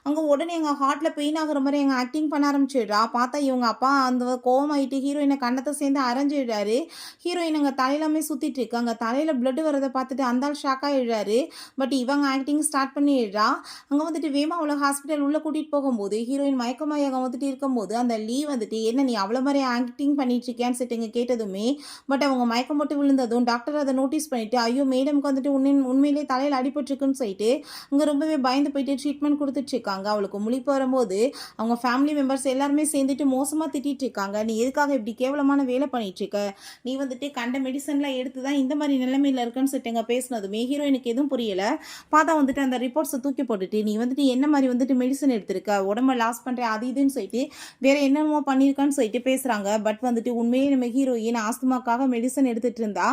அங்கே உடனே எங்கள் ஹார்ட்டில் பெயின் ஆகுற மாதிரி எங்கள் ஆக்டிங் பண்ண ஆரம்பிச்சிடுறா. பார்த்தா இவங்க அப்பா அந்த கோவமாயிட்டு ஹீரோயினை கண்ணத்தை சேர்ந்து அரைஞ்சிடுறாரு. ஹீரோயின் அங்கே தலையிலாமே சுற்றிட்டு இருக்கு. அங்கே தலையில் பிளட் வரதை பார்த்துட்டு அந்த ஆள் ஷாக் ஆகிடுறாரு. பட் இவங்க ஆக்டிங் ஸ்டார்ட் பண்ணிடுறா. அங்கே வந்துட்டு வேமா அவளை ஹாஸ்பிட்டல் உள்ளே கூட்டிகிட்டு போகும்போது ஹீரோயின் மயக்கமாயி அங்கே வந்துட்டு இருக்கும்போது அந்த வந்துட்டு என்ன நீ அவ்வளோ மாதிரி ஆக்டிங் பண்ணிட்டு இருக்கியான்னு சொல்லிட்டு கேட்டதுமே, பட் அவங்க மயக்கம் போட்டு விழுந்ததும் டாக்டர் அதை நோட்டீஸ் பண்ணிட்டு ஐயோ மேடமுக்கு வந்துட்டு உண்மையிலே தலையில் அடிபட்டுருக்குன்னு சொல்லிட்டு அங்கே ரொம்பவே பயந்து போயிட்டு ட்ரீட்மெண்ட் கொடுத்துட்டு இருக்காங்க. அவளுக்கு முழிப்பு வரும்போது அவங்க ஃபேமிலி மெம்பர்ஸ் எல்லாருமே சேர்ந்துட்டு மோசமாக திட்டிட்டு இருக்காங்க. நீ எதுக்காக இப்படி கேவலமான வேலை பண்ணிட்டு இருக்க, நீ வந்துட்டு கண்ட மெடிசன்லாம் எடுத்து தான் இந்த மாதிரி நிலைமையில் இருக்குன்னு சொல்லிட்டு பேசினதுமே ஹீரோயினுக்கு எதுவும் புரியல. பார்த்தா வந்துட்டு அந்த ரிப்போர்ட்ஸை தூக்கி போட்டுட்டு நீ வந்துட்டு என்ன மாதிரி வந்துட்டு மெடிசன் எடுத்திருக்க, உடம்ப லாஸ் பண்ணுற அது இதுன்னு சொல்லிட்டு வேற என்னென்னமோ பண்ணியிருக்கான்னு சொல்லிட்டு பேசுகிறாங்க. பட் வந்துட்டு உண்மையே நம்ம ஹீரோயின் ஆஸ்துமாக்காக மெடிசன் எடுத்துகிட்டு இருந்தா.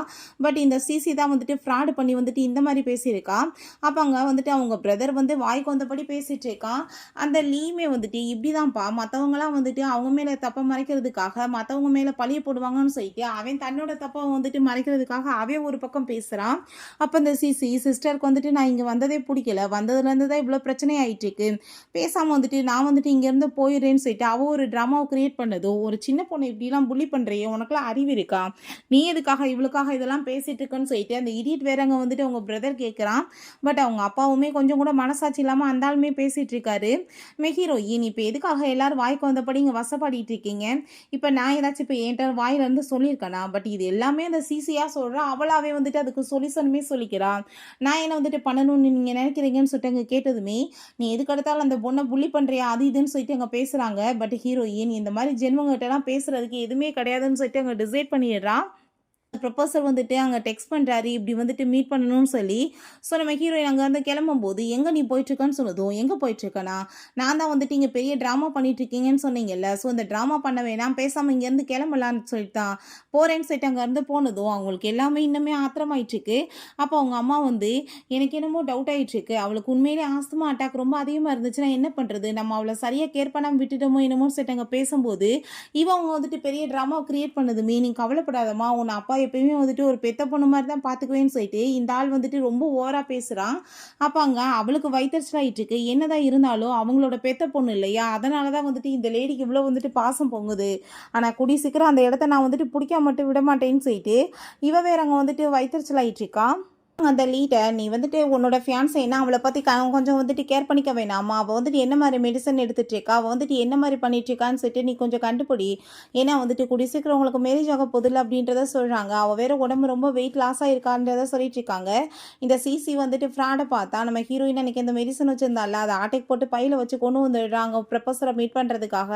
பட் இந்த சிசி தான் வந்துட்டு ஃப்ராடு பண்ணி வந்துட்டு இந்த மாதிரி பேசியிருக்கா. அப்போ அங்கே வந்துட்டு அவங்க பிரதர் வந்து வாய்க்கு வந்தபடி பேசிகிட்டு இருக்கான். அந்த லீமே வந்துட்டு இப்படி தான்ப்பா மற்றவங்களாம் வந்துட்டு அவங்க மேலே தப்பை மறைக்கிறதுக்காக மற்றவங்க மேலே பழிய போடுவாங்கன்னு சொல்லிட்டு அவன் தன்னோட தப்பை வந்துட்டு மறைக்கிறதுக்காக அவன் ஒரு பக்கம் பேசுகிறான். அப்போ இந்த சிசி சிஸ்டருக்கு வந்துட்டு நான் இங்கே வந்ததே பிடிக்கல, வந்ததுலேருந்து தான் இவ்வளோ பிரச்சனை ஆகிட்டு இருக்கு, பேசாமல் வந்துட்டு நான் வந்துட்டு இங்கேருந்து போயிடுறேன்னு சொல்லிட்டு அவள் ஒரு ட்ராமாவை கிரியேட் பண்ணதோ, ஒரு சின்ன பொண்ணு இப்படிலாம் புள்ளி பண்ணுறியே உனக்குலாம் அறிவு இருக்கா, நீ எதுக்காக இவளுக்காக இதெல்லாம் பேசிட்டு இருக்குன்னு சொல்லிட்டு அந்த இடியட் வேற அங்கே வந்துட்டு அவங்க பிரதர் கேட்குறான். பட் அவங்க அப்பாவுமே கொஞ்சம் கூட மனசாட்சி இல்லாமல் அந்த ஆளுமே பேசிகிட்டு இருக்காரு. ஹீரோயின் இப்போ எதுக்காக எல்லாரும் வாய்க்கு வந்தபடி இங்கே வசப்பாடிட்டு இருக்கீங்க, இப்போ நான் ஏதாச்சும் இப்போ என்கிட்ட வாயிலேருந்து சொல்லியிருக்கேனா, பட் இது எல்லாமே அந்த சிசியாக சொல்கிறா, அவளாவே வந்துட்டு அதுக்கு சொல்யூஷனுமே சொல்லிக்கிறான். நான் என்ன வந்துட்டு பண்ணணும்னு நீங்கள் நினைக்கிறீங்கன்னு சொல்லிட்டு அங்கே கேட்டதுமே, நீ எதுக்கெடுத்தாலும் அந்த பொண்ணை புள்ளி பண்ணுறியா அது இதுன்னு சொல்லிட்டு அங்கே பேசுகிறாங்க. பட் ஹீரோயின் இந்த மாதிரி ஜென்மங்கிட்டலாம் பேசுகிறதுக்கு எதுவுமே கிடையாதுன்னு சொல்லிட்டு அங்கே டிசைட் பண்ணிடுறான். ப்ரொபோசர் வந்துட்டு அங்க டெக்ஸ்ட் பண்றாரு. இப்படி வந்துட்டு மீட் பண்ணணும்னு சொல்லி. ஸோ நம்ம ஹீரோயின் அங்கருந்து கிளம்பும்போது, "எங்க நீ போயிட்டுருக்கன்னு?" சொன்னதும், "எங்க போயிட்டுருக்கனா? நான் தான் வந்துட்டு இங்க பெரிய ட்ராமா பண்ணிட்டுருக்கீங்கன்னு சொன்னீங்கல்ல. ஸோ இந்த ட்ராமா பண்ண வேணாம். பேசாம இங்கேருந்து கிளம்பலான்னு சொல்லிட்டு தான் போறேன்னு" சொல்லிட்டு அங்கருந்து போனதும், அவங்களுக்கு எல்லாமே இன்னுமே ஆத்திரமாயிட்டுருக்கு. அப்போ அவங்க அம்மா வந்து, "எனக்கு என்னமோ டவுட் ஆயிட்டுருக்கு. அவளுக்கு உண்மையிலேயே ஆஸ்துமா அட்டாக் ரொம்ப அதிகமா இருந்துச்சுன்னா என்ன பண்றது? நம்ம அவள சரியா கேர் பண்ணாம விட்டுட்டோமோ என்னமோன்னு" சொல்லிட்டு அங்க பேசும்போது, அவங்க வந்துட்டு பெரிய ட்ராமாவ கிரியேட் பண்ணதுமே, "நீ கவலைப்படாதம்மா. உன்ன அப்பா எப்பயுமே வந்துட்டு ஒரு பெத்த பொண்ணு மாரி தான் பார்த்துக்குவேன்னு" சொல்லிட்டு, இந்த ஆள் வந்துட்டு ரொம்ப ஓவரா பேசுறான். அப்ப அங்க அவளுக்கு வயித்தெரிச்சலாயிட்டுருக்கு. என்னதான் இருந்தாலும் அவங்களோட பெத்த பொண்ணு இல்லையா? அதனால தான் வந்துட்டு இந்த லேடிக்கு இவ்ளோ வந்துட்டு பாசம் பொங்குது. ஆனா கூடிய சீக்கிரம் அந்த இடத்த நான் வந்துட்டு புடிக்காம மட்டும் விட மாட்டேன்னு சொல்லிட்டு, இவ வேற அங்க வந்துட்டு வயித்தெரிச்சலாயிட்டுருக்கா. அந்த லீட நீ வந்துட்டு உன்னோட ஃபியான்சேன்னா அவள பத்தி கொஞ்சம் வந்துட்டு கேர் பண்ணிக்க வேணாமா? அவ வந்துட்டு என்ன மாரி மெடிசன் எடுத்துட்டு இருக்கா? அவ வந்துட்டு என்ன மாரி பண்ணிட்டு இருக்கான்னு சொல்லிட்டு நீ கொஞ்சம் கண்டுபிடி. ஏன்னா வந்துட்டு கூடிய சீக்கிரம் உங்களுக்கு மேரேஜ் ஆக போதில்ல அப்படின்றத சொல்றாங்க. அவ வேற உடம்பு ரொம்ப வெயிட் லாஸ் ஆயிருக்கான்றத சொல்லிட்டு இருக்காங்க. இந்த சிசி வந்துட்டு ஃப்ராட பார்த்தா நம்ம ஹீரோயின் அன்னைக்கு இந்த மெடிசன் வச்சிருந்தால்ல, அத ஆட்டைக்கு போட்டு பையில வச்சு கொண்டு வந்துடுறாங்க ப்ரொபோசர மீட் பண்றதுக்காக.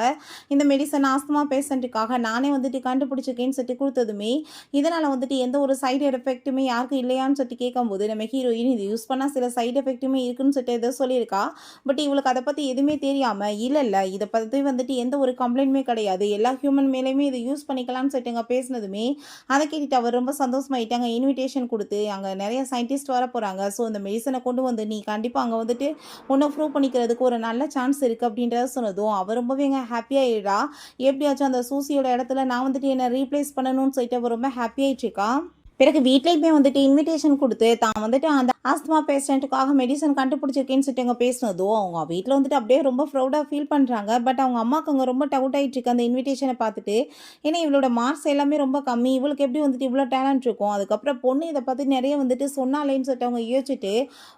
இந்த மெடிசன் ஆஸ்துமா பேஷண்ட்டுக்காக நானே வந்துட்டு கண்டுபிடிச்சிருக்கேன்னு சொல்லிட்டு குடுத்ததுமே, இதனால வந்துட்டு எந்த ஒரு சைடு எஃபெக்ட்டுமே யாருக்கும் இல்லையான்னு சொல்லிட்டு கேட்கும்போது, நம்ம ஹீரோயின் இது யூஸ் பண்ணா சில சைடு எஃபெக்ட்டுமே இருக்குன்னு சொல்லிட்டு ஏதோ சொல்லியிருக்கா. பட் இவளுக்கு அத பத்தி எதுவுமே தெரியாம, இல்ல இத பத்தி வந்துட்டு எந்த ஒரு கம்ப்ளைண்ட்டுமே கிடையாது. எல்லா ஹியூமன் மேலயுமே இத யூஸ் பண்ணிக்கலாம்னு சொல்லிட்டு அங்க பேசினதுமே, அத கேட்டுட்டு அவ ரொம்ப சந்தோஷமாயிட்டாங்க. இன்விடேஷன் குடுத்து, அங்க நெறைய சயின்டிஸ்ட் வரப்போறாங்க. ஸோ இந்த மெடிசன கொண்டு வந்து நீ கண்டிப்பா அங்க வந்துட்டு உன்ன ப்ரூவ் பண்ணிக்கிறதுக்கு ஒரு நல்ல சான்ஸ் இருக்கு அப்படின்றத சொன்னதும், அவ ரொம்பவே அங்க ஹாப்பி ஆயிடுறா. எப்படியாச்சும் அந்த சூசியோட இடத்துல நான் வந்துட்டு என்ன ரீப்ளேஸ் பண்ணணும்னு சொல்லிட்டு அவ ரொம்ப ஹாப்பி ஆயிட்டுருக்கா. பிறகு வீட்லயுமே வந்துட்டு இன்விடேஷன் குடுத்து, தான் வந்துட்டு அந்த ஆஸ்துமா பேஷண்ட்டுக்காக மெடிசன் கண்டுபிடிச்சிருக்கேன்னு சொல்லிட்டு அங்க பேசினதும், அவங்க வீட்ல வந்துட்டு அப்படியே ரொம்ப ப்ரௌடா ஃபீல் பண்றாங்க. பட் அவங்க அம்மாக்கு அங்க ரொம்ப டவுட் ஆயிட்டுருக்கு அந்த இன்விடேஷன பார்த்துட்டு. ஏன்னா இவளோட மார்க்ஸ் எல்லாமே ரொம்ப கம்மி. இவளுக்கு எப்படி வந்துட்டு இவ்ளோ டேலண்ட் இருக்கும்? அதுக்கப்புறம் பொண்ணு இத பத்தி நெறைய வந்துட்டு சொன்னாளேன்னு சொல்லிட்டு அவங்க யோசிச்சுட்டு,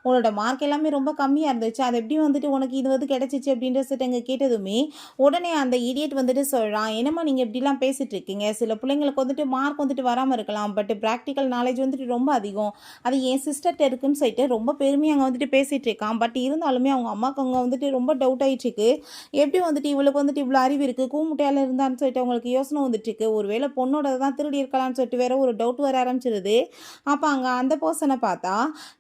"உன்னோட மார்க் எல்லாமே ரொம்ப கம்மியா இருந்துச்சு. அது எப்படி வந்துட்டு உனக்கு இது வந்து கிடைச்சிச்சு?" அப்படின்ற சொல்லிட்டு அங்க கேட்டதுமே, உடனே அந்த இடியட் வந்துட்டு சொல்றான், "என்னம்மா நீங்க இப்படிலாம் பேசிட்டு இருக்கீங்க? சில பிள்ளைங்களுக்கு வந்துட்டு மார்க் வந்துட்டு வராம இருக்கலாம். பட் பிராக்டிகல் நாலேட்ஜ் வந்துட்டு ரொம்ப அதிகம். அது என் சிஸ்டர்ட்ட இருக்குன்னு சொல்லிட்டு ரொம்ப பெருமையா அங்க வந்துட்டு பேசிட்டு இருக்கான். பட் இருந்தாலுமே அவங்க அம்மாக்கு அங்க வந்துட்டு ரொம்ப டவுட் ஆயிட்டுருக்கு. எப்படி வந்துட்டு இவளுக்கு வந்துட்டு இவ்ளோ அறிவு இருக்கு? கூமுட்டையால இருந்தான்னு சொல்லிட்டு அவங்களுக்கு யோசனை வந்துட்டுருக்கு. ஒருவேளை பொண்ணோடது தான் திருடி இருக்கலாம்னு சொல்லிட்டு வேற ஒரு டவுட் வர ஆரம்பிச்சிருது. அப்ப அங்க அந்த பெர்சன பார்த்தா,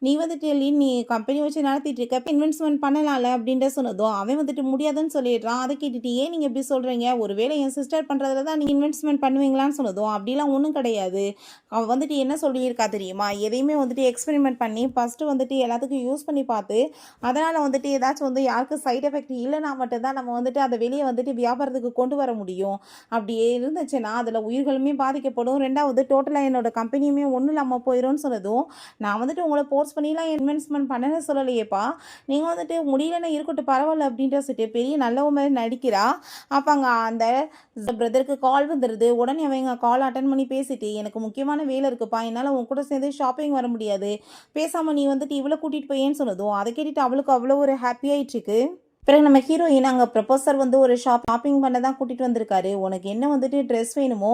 "நீ வந்துட்டு நீ கம்பெனி வச்சு நடத்திட்டு இருக்க. இன்வெஸ்ட்மென்ட் பண்ணலாம்ல" அப்படின்ட்டு சொன்னதும், அவன் வந்துட்டு முடியாதுன்னு சொல்லிடுறான். அத கேட்டுட்டு, "ஏன் நீங்க இப்படி சொல்றீங்க? ஒருவேளை என் சிஸ்டர் பண்றதுல தான் நீங்க இன்வெஸ்ட்மென்ட் பண்ணுவீங்களான்னு?" சொன்னதும், "அப்படிலாம் ஒண்ணும் கிடையாது. அவ வந்துட்டு என்ன சொல்லியிருக்கா தெரியுமா? எதையுமே வந்துட்டு எக்ஸ்பெரிமெண்ட் பண்ணி ஃபர்ஸ்ட்டு வந்துட்டு எல்லாத்துக்கும் யூஸ் பண்ணி பார்த்து, அதனால வந்துட்டு ஏதாச்சும் வந்து யாருக்கும் சைட் எஃபெக்ட் இல்லன்னா மட்டும் தான் நம்ம வந்துட்டு அத வெளிய வந்துட்டு வியாபாரத்துக்கு கொண்டு வர முடியும். அப்படியே இருந்துச்சுன்னா, அதுல உயிர்களுமே பாதிக்கப்படும். 2வது டோட்டலா என்னோட கம்பெனியுமே ஒண்ணும் இல்லாம போயிரும்னு சொன்னதும், "நான் வந்துட்டு உங்கள ஃபோர்ஸ் பண்ணிலாம் இன்வெஸ்ட்மென்ட் பண்ணன்னு சொல்லலையேப்பா. நீங்க வந்துட்டு முடியலன்னா இருக்கட்டும் பரவால்ல" அப்படின்ட்டு சொல்லிட்டு பெரிய நல்லவ மாரி நடிக்கிறா. அப்ப அங்க அந்த பிரதருக்கு கால் வந்துருது. உடனே அவங்க கால் அட்டெண்ட் பண்ணி பேசிட்டு, "எனக்கு முக்கியமான வேலை இருக்குப்பா. என்னால உன் கூட சேர்ந்து ஷாப்பிங் வர முடியாது. பேசாம நீ வந்துட்டு இவள கூட்டிட்டு போயேன்னு" சொன்னதும், அத கேட்டுட்டு அவளுக்கு அவ்வளோ ஒரு ஹாப்பி ஆயிட்டுருக்கு. பிறகு நம்ம ஹீரோயின் அங்க ப்ரொபோசர் வந்து ஒரு ஷாப்பிங் பண்ண தான் கூட்டிட்டு வந்திருக்காரு. "உனக்கு என்ன வந்துட்டு ட்ரெஸ் வேணுமோ,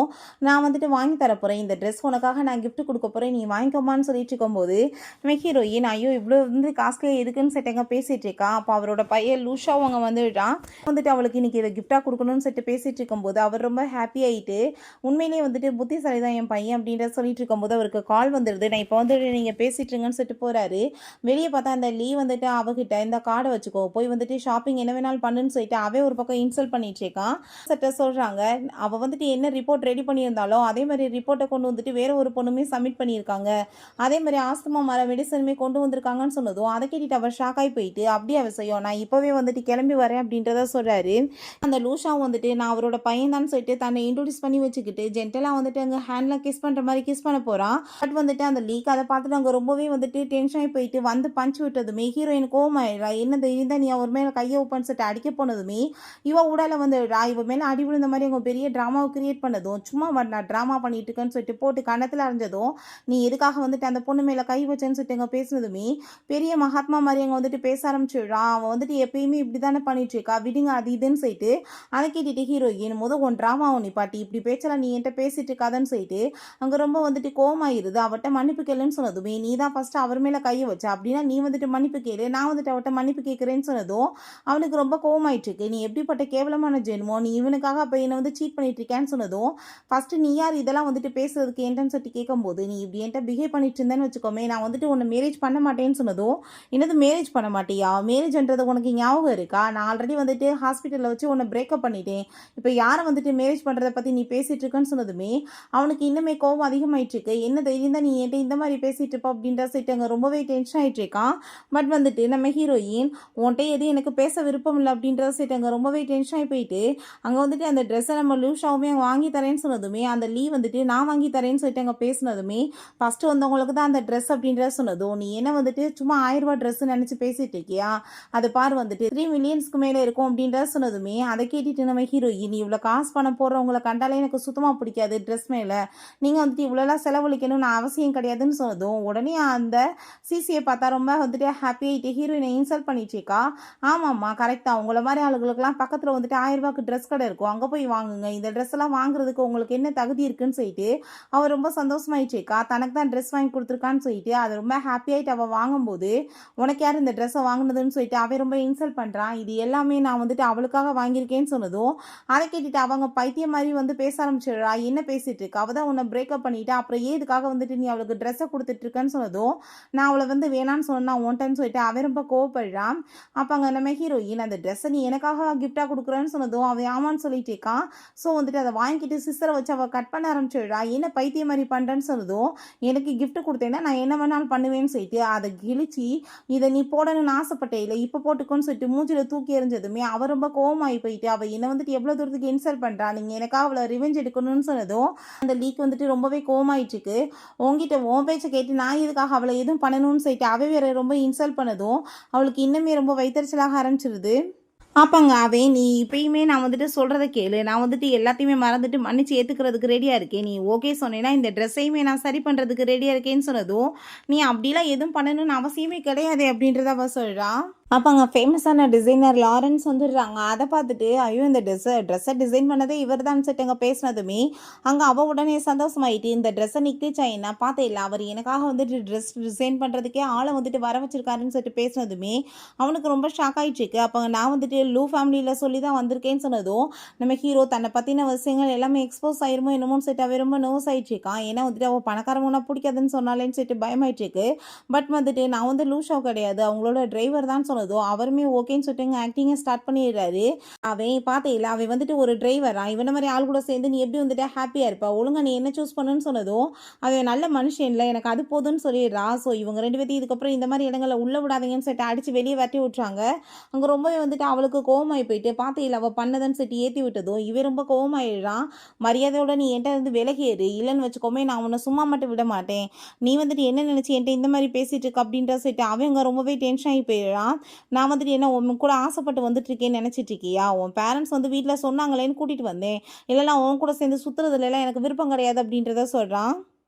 நான் வந்துட்டு வாங்கி தரப்போறேன். இந்த ட்ரெஸ் உனக்காக நான் கிஃப்ட் குடுக்க போறேன். நீ வாங்கிக்கோமான்னு" சொல்லிட்டு இருக்கும்போது, நம்ம ஹீரோயின் ஐயோ! இவ்ளோ வந்து காஸ்ட்லியா எதுக்குன்னு சொல்லிட்டு பேசிட்டு இருக்கா. அப்ப அவரோட பையன் லூஷாவும் அங்க வந்துட்டான். வந்துட்டு அவளுக்கு இன்னைக்கு இத கிஃப்ட்டா குடுக்கணும்னு சொல்லிட்டு பேசிட்டு இருக்கும்போது, அவர் ரொம்ப ஹாப்பி ஆயிட்டு, "உண்மையிலேயே வந்துட்டு புத்திசாலி தான் என் பையன்" அப்படின்ற சொல்லிட்டு இருக்கும்போது, அவருக்கு கால் வந்துருது. நான் இப்ப வந்துட்டு நீங்க பேசிட்டு இருங்கன்னு சொல்லிட்டு போறாரு. வெளிய பார்த்தா அந்த லீ வந்துட்டு அவகிட்ட, "இந்த கார்ட வச்சுக்கோ. போய் வந்துட்டு ஷாப்பிங் என்ன வேணாலும் பண்ணுன்னு" சொல்லிட்டு அவன் ஒரு பக்கம் இன்சல்ட் பண்ணிட்டு இருக்கான். சட்ட சொல்றாங்க. அவ வந்துட்டு என்ன ரிப்போர்ட் ரெடி பண்ணியிருந்தாளோ, அதே மாரி ரிப்போர்ட்ட கொண்டு வந்துட்டு வேற ஒரு பொண்ணுமே சப்மிட் பண்ணியிருக்காங்க. அதே மாரி ஆஸ்துமா மெடிசனுமே கொண்டு வந்திருக்காங்கன்னு சொன்னதும், அத கேட்டுட்டு அவ ஷாக் ஆயி போயிட்டு, "அப்படியா விஷயம்? நான் இப்பவே வந்துட்டு கிளம்பி வரேன்" அப்படின்றத சொல்றாரு. அந்த லூஷாவும் வந்துட்டு நான் அவரோட பையன் தான்னு சொல்லிட்டு தன்னை இன்ட்ரோடியூஸ் பண்ணி வச்சுக்கிட்டு, ஜென்டலா வந்துட்டு அங்க ஹேண்ட்ல கிஸ் பண்ற மாரி கிஸ் பண்ண போறான். பட் வந்துட்டு அந்த லீக் அத பார்த்துட்டு அங்க ரொம்பவே வந்துட்டு டென்ஷன் ஆயி போயிட்டு வந்து பஞ்ச் விட்டதுமே ஹீரோயின் கோவமாயிடுறா. "என்னது இருந்தா நீ அவர் மேல கைய வைப்பேன்னு" சொல்லிட்டு அடிக்க போனதுமே, இவ உடால வந்துடுறா. இவ மேல அடி விழுந்த மாரி அவங்க பெரிய டிராமாவ கிரியேட் பண்ணதும், "சும்மா நான் டிராமா பண்ணிட்டு இருக்கேன்னு" சொல்லிட்டு போட்டு கன்னத்துல அரைஞ்சதும், "நீ எதுக்காக வந்துட்டு அந்த பொண்ணு மேல கை வச்சேன்னு" சொல்லிட்டு அங்க பேசினதுமே, பெரிய மகாத்மா மாரி அங்க வந்துட்டு பேச ஆரம்பிச்சுடுறான். அவ வந்துட்டு எப்பயுமே இப்படித்தானே பண்ணிட்டு இருக்கா. விடுங்க அது இதுன்னு சொல்லிட்டு, அத கேட்டுட்டு ஹீரோயின், உன் டிராமாவ நிப்பாட்டி. இப்படி பேச்செல்லாம் நீ என்ட்ட பேசிட்டு இருக்காதன்னு" சொல்லிட்டு, அங்க ரொம்ப வந்துட்டு கோவமாயிருது. அவட்ட மன்னிப்பு கேளுன்னு சொன்னதுமே, "நீ தான் ஃபர்ஸ்ட்டு அவர் மேல கைய வச்ச. அப்படின்னா நீ வந்துட்டு மன்னிப்பு கேளு. நான் வந்துட்டு அவட்ட மன்னிப்பு கேட்கிறேன்னு" சொன்னதும், அவனுக்கு ரொம்ப கோவமாயிட்டு இருக்கு. நீ எப்படிப்பட்ட கேவலமான ஜென்மம், நீ இவனுக்காக அப்போ என்னை வந்து சீட் பண்ணிட்டு இருக்கேன்னு சொன்னதும், ஃபஸ்ட்டு நீ யார் இதெல்லாம் வந்துட்டு பேசுறதுக்கு என்கிட்டன்னு சொல்லிட்டு கேட்கும்போது, நீ இப்படி என்கிட்ட பிஹேவ் பண்ணிட்டு இருந்தேன்னு வச்சுக்கோமே, நான் வந்துட்டு உன்னை மேரேஜ் பண்ண மாட்டேன்னு சொன்னதும், என்னது மேரேஜ் பண்ண மாட்டியா, மேரேஜ்ன்றது உனக்கு ஞாபகம் இருக்கா, நான் ஆல்ரெடி வந்துட்டு ஹாஸ்பிட்டலில் வச்சு உன்னை பிரேக்கப் பண்ணிட்டேன், இப்போ யாரை வந்துட்டு மேரேஜ் பண்ணுறதை பற்றி நீ பேசிகிட்டு இருக்கேன்னு சொன்னதுமே அவனுக்கு இன்னுமே கோவம் அதிகமாயிட்டு இருக்கு. என்ன தைரியம் தான் நீ என்கிட்ட இந்த மாதிரி பேசிட்டு இருப்ப அப்படின்ற சைட்டு அங்கே ரொம்பவே டென்ஷன் ஆகிட்டு இருக்கான். பட் வந்துட்டு நம்ம ஹீரோயின் உன்கிட்ட எதுவும் எனக்கு பேச விருப்பம் இல்லை அப்படின்ற சைட்டு அங்கே ரொம்பவே டென்ஷன் ஆகி போயிட்டு அங்கே வந்துட்டு அந்த ட்ரெஸ்ஸை நம்ம லூஷாவுமே வாங்கி தரேன்னு சொன்னதுமே அந்த வந்துட்டு நான் வாங்கி தரேன்னு சொல்லிட்டு அங்கே பேசினதுமே ஃபஸ்ட்டு வந்தவங்களுக்கு தான் அந்த ட்ரெஸ் அப்படின்றத சொன்னதும் நீ என்ன வந்துட்டு சும்மா 1000 ரூபா ட்ரெஸ் நினச்சி பேசிட்டு இருக்கியா, அது பார் வந்துட்டு 3 மில்லியன்ஸ்க்கு மேலே இருக்கும் அப்படின்றத சொன்னதுமே அதை கேட்டுட்டு நம்ம ஹீரோயின் இவ்வளோ காசு பணம் போடுறவங்களை கண்டாலே எனக்கு சுத்தமாக பிடிக்காது, ட்ரெஸ் மேலே நீங்கள் வந்துட்டு இவ்வளோலாம் செலவழிக்கணும்னு அவசியம் கிடையாதுன்னு சொன்னதும் உடனே அந்த சிசியை பார்த்தா ரொம்ப வந்துட்டு ஹாப்பியாகிட்டு ஹீரோயினை இன்சல்ட் பண்ணிட்டுருக்கா. ஆமாம்மா கரெக்டாக உங்களை மாதிரி ஆளுகளுக்கெல்லாம் பக்கத்தில் வந்துட்டு 1000 ரூபாய்க்கு ட்ரெஸ் கடை இருக்கும், அங்கே போய் வாங்குங்க, இந்த ட்ரெஸ் எல்லாம் வாங்குறதுக்கு உங்களுக்கு என்ன தகுதி இருக்குன்னு சொல்லிட்டு அவள் ரொம்ப சந்தோஷமாயிடுச்சுக்கா. தனக்கு தான் ட்ரெஸ் வாங்கி கொடுத்துருக்கான்னு சொல்லிட்டு அதை ரொம்ப ஹாப்பியாகிட்டு அவள் வாங்கும்போது உனக்கு யார் இந்த ட்ரெஸ்ஸை வாங்கினதுன்னு சொல்லிட்டு அவன் ரொம்ப இன்சல்ட் பண்ணுறான். இது எல்லாமே நான் வந்துட்டு அவளுக்காக வாங்கியிருக்கேன்னு சொன்னதும் அதை கேட்டுட்டு அவங்க பைத்தியம் மாதிரி வந்து பேச ஆரம்பிச்சிடுறா. என்ன பேசிட்டு இருக்கா, அவள் தான் உன்னை பிரேக்கப் பண்ணிவிட்டு அப்புறம் ஏதுக்காக வந்துட்டு நீ அவளுக்கு ட்ரெஸ்ஸை கொடுத்துட்ருக்கேன்னு சொன்னதும் நான் அவளை வந்து வேணான்னு சொன்னா ஒன்ட்டேன்னு சொல்லிட்டு அவன் ரொம்ப கோவப்படுறான். அப்போ அங்கே நம்ம ஹீரோயின் அந்த ட்ரெஸ்ஸை நீ எனக்காக கிஃப்டாக கொடுக்குறேன்னு சொன்னதும் அவன் ஆமான்னு சொல்லிட்டு இருக்கான். ஸோ வந்துட்டு அதை வாங்கிட்டு சிஸ்டரை வச்சு அவள் கட் பண்ண ஆரம்பிச்சிடுறா. என்ன பைத்தியம் மாதிரி பண்ணுறேன்னு சொன்னதும் எனக்கு கிஃப்ட் கொடுத்தேன்னா நான் என்ன வேணாலும் பண்ணுவேன்னு சொல்லிட்டு அதை கிழிச்சி இதை நீ போடணும்னு ஆசைப்பட்டே இல்லை இப்போ போட்டுக்கோன்னு சொல்லிட்டு மூஞ்சில் தூக்கி எறிஞ்சதுமே அவள் ரொம்ப கோவமாகி போயிட்டு அவள் என்னை வந்துட்டு எவ்வளோ தூரத்துக்கு இன்சல்ட் பண்ணுறா, நீங்கள் எனக்காக அவளை ரிவெஞ்ச் எடுக்கணும்னு சொன்னதும் அந்த லீக் வந்துட்டு ரொம்பவே கோவமாயிட்டுருக்கு. உங்ககிட்ட உன் பேச்சை கேட்டு நான் இதுக்காக அவளை எதுவும் பண்ணணும்னு சொல்லிட்டு அவ வேற ரொம்ப இன்சல்ட் பண்ணதும் அவளுக்கு இன்னுமே ரொம்ப வைத்தறிச்சலாக ஆரம்பிச்சிருது. ஆப்பாங்க அவன் நீ இப்பயுமே நான் வந்துட்டு சொல்கிறத கேளு, நான் வந்துட்டு எல்லாத்தையுமே மறந்துட்டு மன்னிச்சு ஏற்றுக்கிறதுக்கு ரெடியாக இருக்கேன், நீ ஓகே சொன்னேன்னா இந்த ட்ரெஸ்ஸையுமே நான் சரி பண்ணுறதுக்கு ரெடியாக இருக்கேன்னு சொன்னதும் நீ அப்படிலாம் எதுவும் பண்ணணும்னு அவசியமே கிடையாது அப்படின்றத அவள் சொல்கிறா. அப்போ அங்கே ஃபேமஸான டிசைனர் லாரன்ஸ் வந்துடுறாங்க. அதை பார்த்துட்டு ஐயோ இந்த ட்ரெஸ்ஸை டிசைன் பண்ணதே இவர் தான் சொல்லிட்டு அங்கே பேசினதுமே அங்கே அவள் உடனே சந்தோஷமாயிட்டு இந்த ட்ரெஸ்ஸை நிற்கிச்சா என்ன பார்த்தே இல்லை, அவர் எனக்காக வந்துட்டு ட்ரெஸ் டிசைன் பண்ணுறதுக்கே ஆளை வந்துட்டு வர வச்சிருக்காருன்னு சொல்லிட்டு பேசினதுமே அவனுக்கு ரொம்ப ஷாக் ஆகிட்டுருக்கு. அப்போ நான் வந்துட்டு லூ ஃபேமிலியில் சொல்லி தான் வந்திருக்கேன்னு சொன்னதும் நம்ம ஹீரோ தன்னை பற்றின விஷயங்கள் எல்லாமே எக்ஸ்போஸ் ஆயிருமோ என்னமோன்னு சொல்லிட்டு அவன் ரொம்ப நர்வஸ் ஆகிட்டுருக்கான். ஏன்னா வந்துட்டு அவள் பணக்காரவனா பிடிக்காதுன்னு சொன்னாலேன்னு சொல்லிட்டு பயமாயிட்டுருக்கு. பட் வந்துட்டு நான் வந்து லூ ஷோ கிடையாது, அவங்களோட டிரைவர் தான் சொன்னதும் அவருமே ஓகேன்னு சொல்லிட்டு ஆக்டிங்கை ஸ்டார்ட் பண்ணிடுறாரு. அவன் பார்த்தேன் அவன் வந்துட்டு ஒரு டிரைவரா, இவன மாதிரி ஆள் கூட சேர்ந்து நீ எப்படி வந்துட்டு ஹாப்பியாக இருப்பா, ஒழுங்கா நீ என்ன சூஸ் பண்ணுன்னு சொன்னதும் அவன் நல்ல மனுஷன் இல்லை எனக்கு அது போதும்னு சொல்லிடுறா. ஸோ இவங்க 2 பேர்த்தையும் இதுக்கப்புறம் இந்த மாதிரி இடங்களில் உள்ள விடாதீங்கன்னு சொல்லிட்டு அடித்து வெளியே வரட்டி விட்டுறாங்க. அங்கே ரொம்பவே வந்துட்டு அவளுக்கு கோவமாகி போயிட்டு பார்த்தேன் அவள் பண்ணதுன்னு சொல்லிட்டு ஏற்றி விட்டதும் இவன் ரொம்ப கோவமாயிடுறான். மரியாதையோட நீ என்கிட்ட இருந்து விலகேறு, இல்லைன்னு வச்சுக்கோமே நான் உன்னை சும்மா மட்டும் விட மாட்டேன், நீ வந்துட்டு என்ன நினச்சி என்கிட்ட இந்த மாதிரி பேசிட்டு இருக்க அப்படின்ற சொல்லிட்டு அவங்க ரொம்பவே டென்ஷன் ஆகி போயிடுறான். நான் வந்துட்டு என்ன உன் கூட ஆசைப்பட்டு வந்துட்டு இருக்கேன்னு நினச்சிட்டு இருக்கியா, உன் பேரண்ட்ஸ் வந்து வீட்டில் சொன்னாங்களேன்னு கூட்டிகிட்டு வந்தேன், இல்லைனா உன் கூட சேர்ந்து சுற்றுறதுலாம் எனக்கு விருப்பம் கிடையாது அப்படின்றத சொல்கிறான்.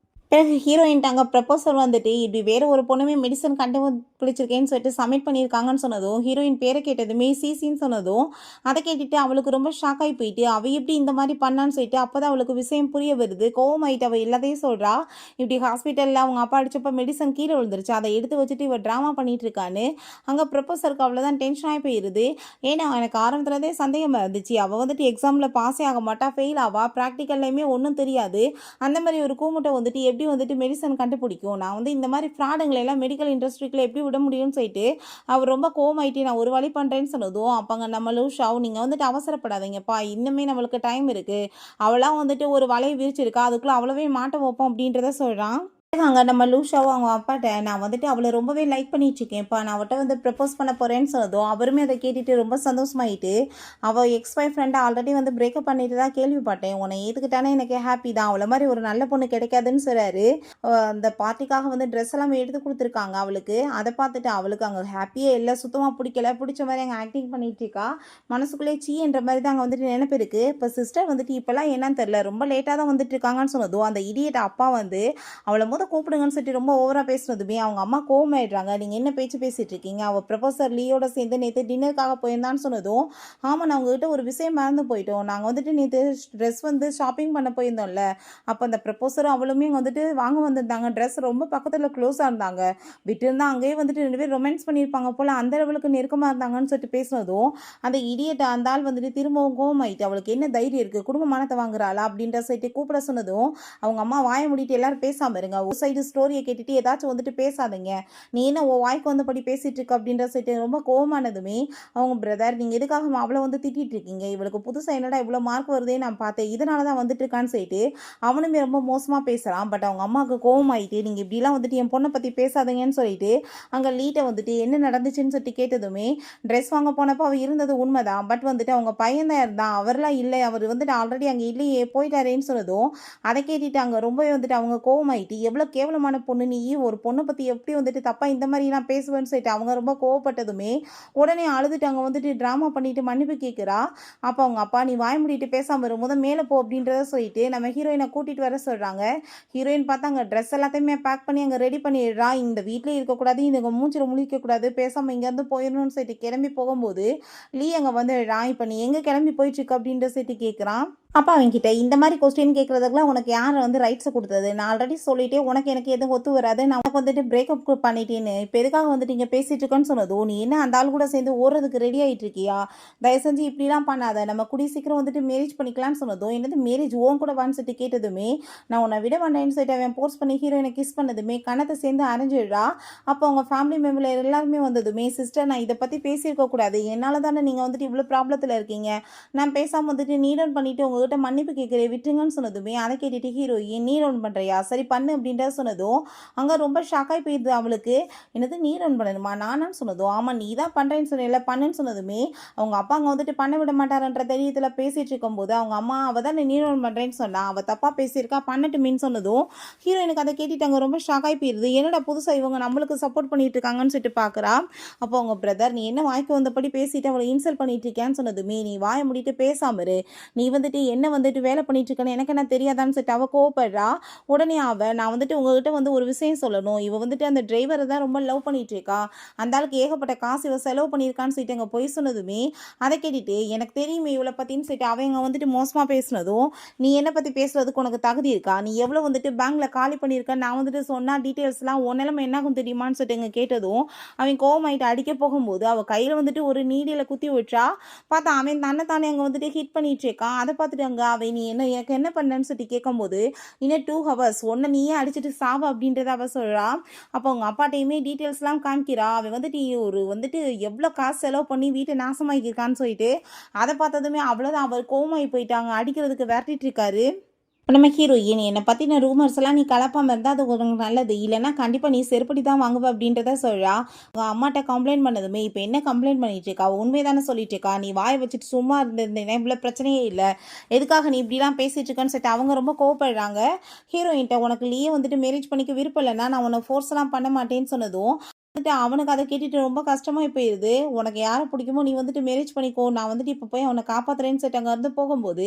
பிறகு ஹீரோயின்ட்டு அங்கே ப்ரப்போசல் வந்துட்டு இப்படி வேறு ஒரு பொண்ணுமே மெடிசன் கண்டுபிடிச்சிருக்கேன்னு சொல்லிட்டு சப்மிட் பண்ணியிருக்காங்கன்னு சொன்னதும் ஹீரோயின் பேரை கேட்டதுமே சிசின்னு சொன்னதும் அதை கேட்டுட்டு அவளுக்கு ரொம்ப ஷாக் ஆகி போயிட்டு அவள் எப்படி இந்த மாதிரி பண்ணான்னு சொல்லிட்டு அப்போ தான் அவளுக்கு விஷயம் புரிய வருது. கோவமாயிட்டு அவள் எல்லாத்தையும் சொல்கிறா. இப்படி ஹாஸ்பிட்டலில் அவங்க அப்பா அடிச்சப்போ மெடிசன் கீழே விழுந்துருச்சு, அதை எடுத்து வச்சுட்டு இவள் ட்ராமா பண்ணிட்டு இருக்கான்னு அங்கே ப்ரப்போசருக்கு அவ்வளோதான் டென்ஷன் ஆகி போயிடுது. ஏன்னா எனக்கு ஆரம்பத்துலேருந்தே சந்தேகமாக இருந்துச்சு, அவள் வந்துட்டு எக்ஸாமில் பாஸே ஆக மாட்டா, ஃபெயில் ஆவா, ப்ராக்டிக்கல்லையுமே ஒன்றும் தெரியாது, அந்த மாதிரி ஒரு கூமுட்டை வந்துட்டு எப்படி வந்துட்டு மெடிசன் கண்டுபிடிக்கும், நான் வந்து இந்த மாதிரி ஃப்ராடுங்களெல்லாம் மெடிக்கல் இண்டஸ்ட்ரிக்குள்ள எப்படி விட முடியும்னு சொல்லிட்டு அவர் ரொம்ப கோவமாயிட்டு நான் ஒரு வழி பண்ணுறேன்னு சொன்னதும் அப்போங்க நம்ம லூஷாவும் நீங்கள் வந்துட்டு அவசரப்படாதீங்கப்பா, இன்னுமே நம்மளுக்கு டைம் இருக்குது, அவளாம் வந்துட்டு ஒரு வலையை விரிச்சிருக்கா, அதுக்குள்ளே அவ்வளவே மாட்ட வைப்போம் அப்படின்றத சொல்கிறான். அங்கே நம்ம லூஷாவும் அவங்க அப்பாட்ட நான் வந்துட்டு அவளை ரொம்பவே லைக் பண்ணிட்டு இருக்கேன்ப்பா, நான் அவட்ட வந்து ப்ரப்போஸ் பண்ண போகிறேன்னு சொன்னதும் அவருமே அதை கேட்டுட்டு ரொம்ப சந்தோஷமாயிட்டு அவள் எக்ஸ் ஒய்ஃப் ஃப்ரெண்டை ஆல்ரெடி வந்து பிரேக்கப் பண்ணிட்டு தான் கேள்விப்பட்டேன், உன்னை ஏற்றுக்கிட்டானே எனக்கு ஹாப்பி தான், அவளை மாதிரி ஒரு நல்ல பொண்ணு கிடைக்காதுன்னு சொல்கிறாரு. அந்த பார்ட்டிக்காக வந்து ட்ரெஸ் எல்லாம் எடுத்து கொடுத்துருக்காங்க அவளுக்கு, அதை பார்த்துட்டு அவளுக்கு அங்கே ஹாப்பியே இல்லை, சுத்தமாக பிடிக்கல, பிடிச்ச மாதிரி அங்கே ஆக்டிங் பண்ணிட்டு இருக்கா, மனசுக்குள்ளே சீன்ற மாதிரி தான் அங்கே வந்துட்டு நினைப்பு இருக்குது. இப்போ சிஸ்டர் வந்துட்டு இப்போல்லாம் என்னன்னு தெரில ரொம்ப லேட்டாக தான் வந்துட்டு இருக்காங்கன்னு சொன்னதும் அந்த இடியட் அப்பா வந்து அவளை கூப்பிடுங்கன்னு சொல்லிட்டு ரொம்ப ஓவராக பேசுனதுமே அவங்க அம்மா கோவமாயிடுறாங்க. நீங்கள் என்ன பேச்சு பேசிகிட்டு இருக்கீங்க, அவள் ப்ரொஃபஸர் லீயோட சேர்ந்து நேற்று டின்னருக்காக போயிருந்தான்னு சொன்னதும், ஆமாம் நான் உங்ககிட்ட ஒரு விஷயம் மறந்து போயிட்டோம். நாங்கள் வந்துட்டு நேற்று ட்ரெஸ் வந்து ஷாப்பிங் பண்ண போயிருந்தோம்ல, அப்போ அந்த ப்ரொஃபஸரும் அவளுமே வந்துட்டு வாங்க வந்திருந்தாங்க. ட்ரெஸ் ரொம்ப பக்கத்தில் க்ளோஸாக இருந்தாங்க. விட்டுருந்தா அங்கேயே வந்துட்டு 2 பேரும் ரொமான்ஸ் பண்ணியிருப்பாங்க போல், அந்த லெவலுக்கு நெருக்கமாக இருந்தாங்கன்னு சொல்லிட்டு பேசினதும், அந்த இடியட் அந்த ஆள் வந்துட்டு திரும்பவும் கோவமாயிட்டு, அவளுக்கு என்ன தைரியம் இருக்குது, குடும்ப மானத்தை வாங்குறாளா அப்படின்ற சைட்டு கூப்பிட சொன்னதும், அவங்க அம்மா வாய மூடிட்டு எல்லாரும் பேசாமல் இருங்க, ஒரு சைடு ஸ்டோரியை கேட்டுட்டு ஏதாச்சும் வந்துட்டு பேசாதீங்க, நீ என்ன உன் வாய்க்கு வந்தபடி பேசிட்டு இருக்க அப்படின்ற சைட்டு ரொம்ப கோவமானதுமே அவங்க பிரதர் நீங்கள் எதுக்காக அவளை வந்து திட்டிட்டு இருக்கீங்க, இவளுக்கு புதுசாக என்னடா இவ்வளோ மார்க் வருதே நான் பார்த்தேன், இதனால தான் வந்துட்டு இருக்கான்னு சொல்லிட்டு அவனுமே ரொம்ப மோசமாக பேசுகிறான். பட் அவங்க அம்மாவுக்கு கோவமாயிட்டு நீங்கள் இப்படிலாம் வந்துட்டு என் பொண்ணை பற்றி பேசாதீங்கன்னு சொல்லிட்டு அங்கே லீட்டை வந்துட்டு என்ன நடந்துச்சுன்னு சொல்லிட்டு கேட்டதுமே, ட்ரெஸ் வாங்க போனப்போ அவள் இருந்தது உண்மைதான், பட் வந்துட்டு அவங்க பையன் தான் இருந்தான், அவர்லாம் இல்லை, அவர் வந்துட்டு ஆல்ரெடி அங்கே இல்லையே போயிட்டாரேன்னு சொன்னதும் அதை கேட்டுட்டு அங்கே ரொம்பவே வந்துட்டு அவங்க கோவமாயிட்டு, எவ்வளோ கேவலமான பொண்ணு நீ, ஒரு பொண்ணை பற்றி எப்படி வந்துட்டு தப்பாக இந்த மாதிரி நான் பேசுவேன்னு சொல்லிட்டு அவங்க ரொம்ப கோவப்பட்டதுமே உடனே அழுதுட்டு அங்கே வந்துட்டு ட்ராமா பண்ணிட்டு மன்னிப்பு கேட்குறா. அப்போ அவங்க அப்பா நீ வாய் மூடிட்டு பேசாமல் வரும் போது மேலே போ அப்படின்றத சொல்லிட்டு நம்ம ஹீரோயினை கூட்டிகிட்டு வர சொல்கிறாங்க. ஹீரோயின் பார்த்தா அங்கே ட்ரெஸ் எல்லாத்தையுமே பேக் பண்ணி அங்கே ரெடி பண்ணிடுறா. இந்த வீட்டிலே இருக்கக்கூடாது, இந்த மூஞ்சில் முழிக்கக்கூடாது, பேசாமல் இங்கேருந்து போயிடணும்னு சொல்லிட்டு கிளம்பி போகும்போது லீ அங்கே வந்துடுறா. இப்போ நீ எங்கே கிளம்பி போயிட்டுருக்கு அப்படின்ற சொல்லிட்டு கேட்குறான். அப்பா அவன்கிட்ட இந்த மாதிரி கொஸ்டின் கேட்குறதுக்குலாம் உனக்கு யார் வந்து ரைட்ஸை கொடுத்தது, நான் ஆல்ரெடி சொல்லிட்டே உனக்கு எனக்கு எதுவும் ஒத்து வராது, நான் உனக்கு வந்துட்டு பிரேக்கப் பண்ணிட்டேன்னு, இப்போ எதுக்காக வந்துட்டு இங்கே பேசிட்டு இருக்கேன்னு சொன்னதோ, நீ என்ன அந்த ஆள் கூட சேர்ந்து ஓடுறதுக்கு ரெடி ஆகிட்டு இருக்கியா, தயவு செஞ்சு இப்படிலாம் பண்ணாத, நம்ம கூடிய சீக்கிரம் வந்துட்டு மேரேஜ் பண்ணிக்கலாம்னு சொன்னதோ, என்னது மேரேஜ் ஓன் கூட வான்னு சொல்லிட்டு கேட்டதுமே நான் உன்னை விட வேண்டான்னு சொல்லிட்டு அவன் போர்ஸ் பண்ணி ஹீரோயினை கிஸ் பண்ணதுமே கணத்தை சேர்ந்து அரைஞ்சிடுறா. அப்போ அவங்க ஃபேமிலி மெம்பர் எல்லாருமே வந்ததுமே சிஸ்டர் நான் இதை பற்றி பேசியிருக்க கூடாது, என்னால் தானே நீங்கள் வந்துட்டு இவ்வளோ ப்ராப்ளத்தில் இருக்கீங்க, நான் பேசாமல் வந்துட்டு நீடன் பண்ணிவிட்டு உங்ககிட்ட மன்னிப்பு கேட்குறேன் விட்டுருங்கன்னு சொன்னதுமே அதை கேட்டுட்டு ஹீரோயின் நீ ரவுண்ட் பண்ணுறியா, சரி பண்ணு அப்படின்றத சொன்னதும் அங்கே ரொம்ப ஷாக்காகி போயிடுது அவளுக்கு. என்னது நீ ரவுண்ட் பண்ணணுமா, நானான்னு சொன்னதும் ஆமாம் நீ தான் பண்ணுறேன்னு சொன்னல பண்ணுன்னு சொன்னதுமே அவங்க அப்பா அங்கே வந்துட்டு பண்ண விட மாட்டாரன்ற தைரியத்தில் பேசிகிட்டு இருக்கும்போது அவங்க அம்மா அவள் தான் நீ ரவுண்ட் பண்ணுறேன்னு சொன்னா, அவள் தப்பாக பேசியிருக்கா பண்ணட்டுமேன்னு சொன்னதும் ஹீரோயினுக்கு அதை கேட்டுட்டு அங்கே ரொம்ப ஷாக்காகி போயிடுது. என்னடா புதுசாக இவங்க நம்மளுக்கு சப்போர்ட் பண்ணிட்டு இருக்காங்கன்னு சொல்லிட்டு பார்க்குறா. அப்போ அவங்க பிரதர் நீ என்ன வாய்க்கு வந்தபடி பேசிட்டு அவளை இன்சல்ட் பண்ணிட்டு இருக்கேன்னு சொன்னதுமே நீ வாயை முடிட்டு பேசாமரு, நீ வந்துட்டு என்ன வந்துட்டு வேலை பண்ணிட்டு இருக்கேன்னு எனக்கு என்ன தெரியாதான்னு சொல்லிட்டு அவள் கோவப்படுறா. உடனே நான் வந்துட்டு உங்ககிட்ட வந்து ஒரு விஷயம் சொல்லணும், இவ வந்துட்டு அந்த டிரைவரை தான் ரொம்ப லவ் பண்ணிட்டு இருக்கா, அந்த ஆளுக்கு ஏகப்பட்ட காசு இவ செலவு பண்ணியிருக்கான்னு சொல்லிட்டு அங்கே போய் சொன்னதுமே அதை கேட்டுட்டு எனக்கு தெரியுமே இவளை பற்றின்னு சொல்லிட்டு அவங்க வந்துட்டு மோசமாக பேசினதும் நீ என்னை பற்றி பேசுறதுக்கு உனக்கு தகுதி இருக்கா, நீ எவ்வளோ வந்துட்டு பேங்க்ல காலி பண்ணியிருக்க நான் வந்துட்டு சொன்னால் டீட்டெயில்ஸ்லாம் உன் நிலைமை என்னாகும் தெரியுமான்னு சொல்லிட்டு எங்க கேட்டதும் அவன் கோவமாயிட்டு அடிக்க போகும்போது அவள் கையில் வந்துட்டு ஒரு நீடியில் குத்தி விட்டுறா. பார்த்தா அவன் தானே அங்கே வந்துட்டு ஹிட் பண்ணிட்டு இருக்கான். அதை பார்த்துட்டு அங்கே அவன் நீ என்ன எனக்கு என்ன பண்ணேன்னு சொல்லிட்டு கேட்கும்போது இன்னும் 2 hours ஒன்றை நீயே அடிச்சுட்டு சாவ அப்படின்றத அவள் சொல்கிறா. அப்போ அவங்க அப்பாட்டையுமே டீட்டெயில்ஸ்லாம் காமிக்கிறா. அவன் வந்துட்டு ஒரு வந்துட்டு எவ்வளோ காசு செலவு பண்ணி வீட்டை நாசமாக்கியிருக்கான்னு சொல்லிட்டு அதை பார்த்ததுமே அவ்வளோதான் அவர் கோவமாகி போயிட்டாங்க, அடிக்கிறதுக்கு விரட்டிட்டு இருக்காரு. இப்போ நம்ம ஹீரோயின் என்னை பற்றின ரூமர்ஸ் எல்லாம் நீ கலப்பாமல் இருந்தால் அது உனக்கு நல்லது, இல்லைன்னா கண்டிப்பாக நீ செருப்படி தான் வாங்குவ அப்படின்றத சொல்கிறா. அவங்க அம்மாட்ட கம்ப்ளைண்ட் பண்ணதுமே இப்போ என்ன கம்ப்ளைண்ட் பண்ணிட்டு இருக்கா, உண்மை தானே சொல்லிட்டு இருக்கா, நீ வாயை வச்சுட்டு சும்மா இருந்திருந்தேன்னா இவ்வளோ பிரச்சனையே இல்லை, எதுக்காக நீ இப்படிலாம் பேசிட்டு இருக்கன்னு சொல்லிட்டு அவங்க ரொம்ப கோவப்படுறாங்க. ஹீரோயின்ட்ட உனக்கு லீயே வந்துட்டு மேரேஜ் பண்ணிக்க விருப்பம் இல்லைன்னா நான் உன்னை ஃபோர்ஸ்லாம் பண்ண மாட்டேன்னு சொன்னதும் வந்துட்டு அவனுக்கு அதை கேட்டுட்டு ரொம்ப கஷ்டமாகி போயிடுது. உனக்கு யாரை பிடிக்குமோ நீ வந்துட்டு மேரேஜ் பண்ணிக்கோ, நான் வந்துட்டு இப்போ போய் அவனை காப்பாற்றுறேன்னு சொல்லிட்டு அங்கே இருந்து போகும்போது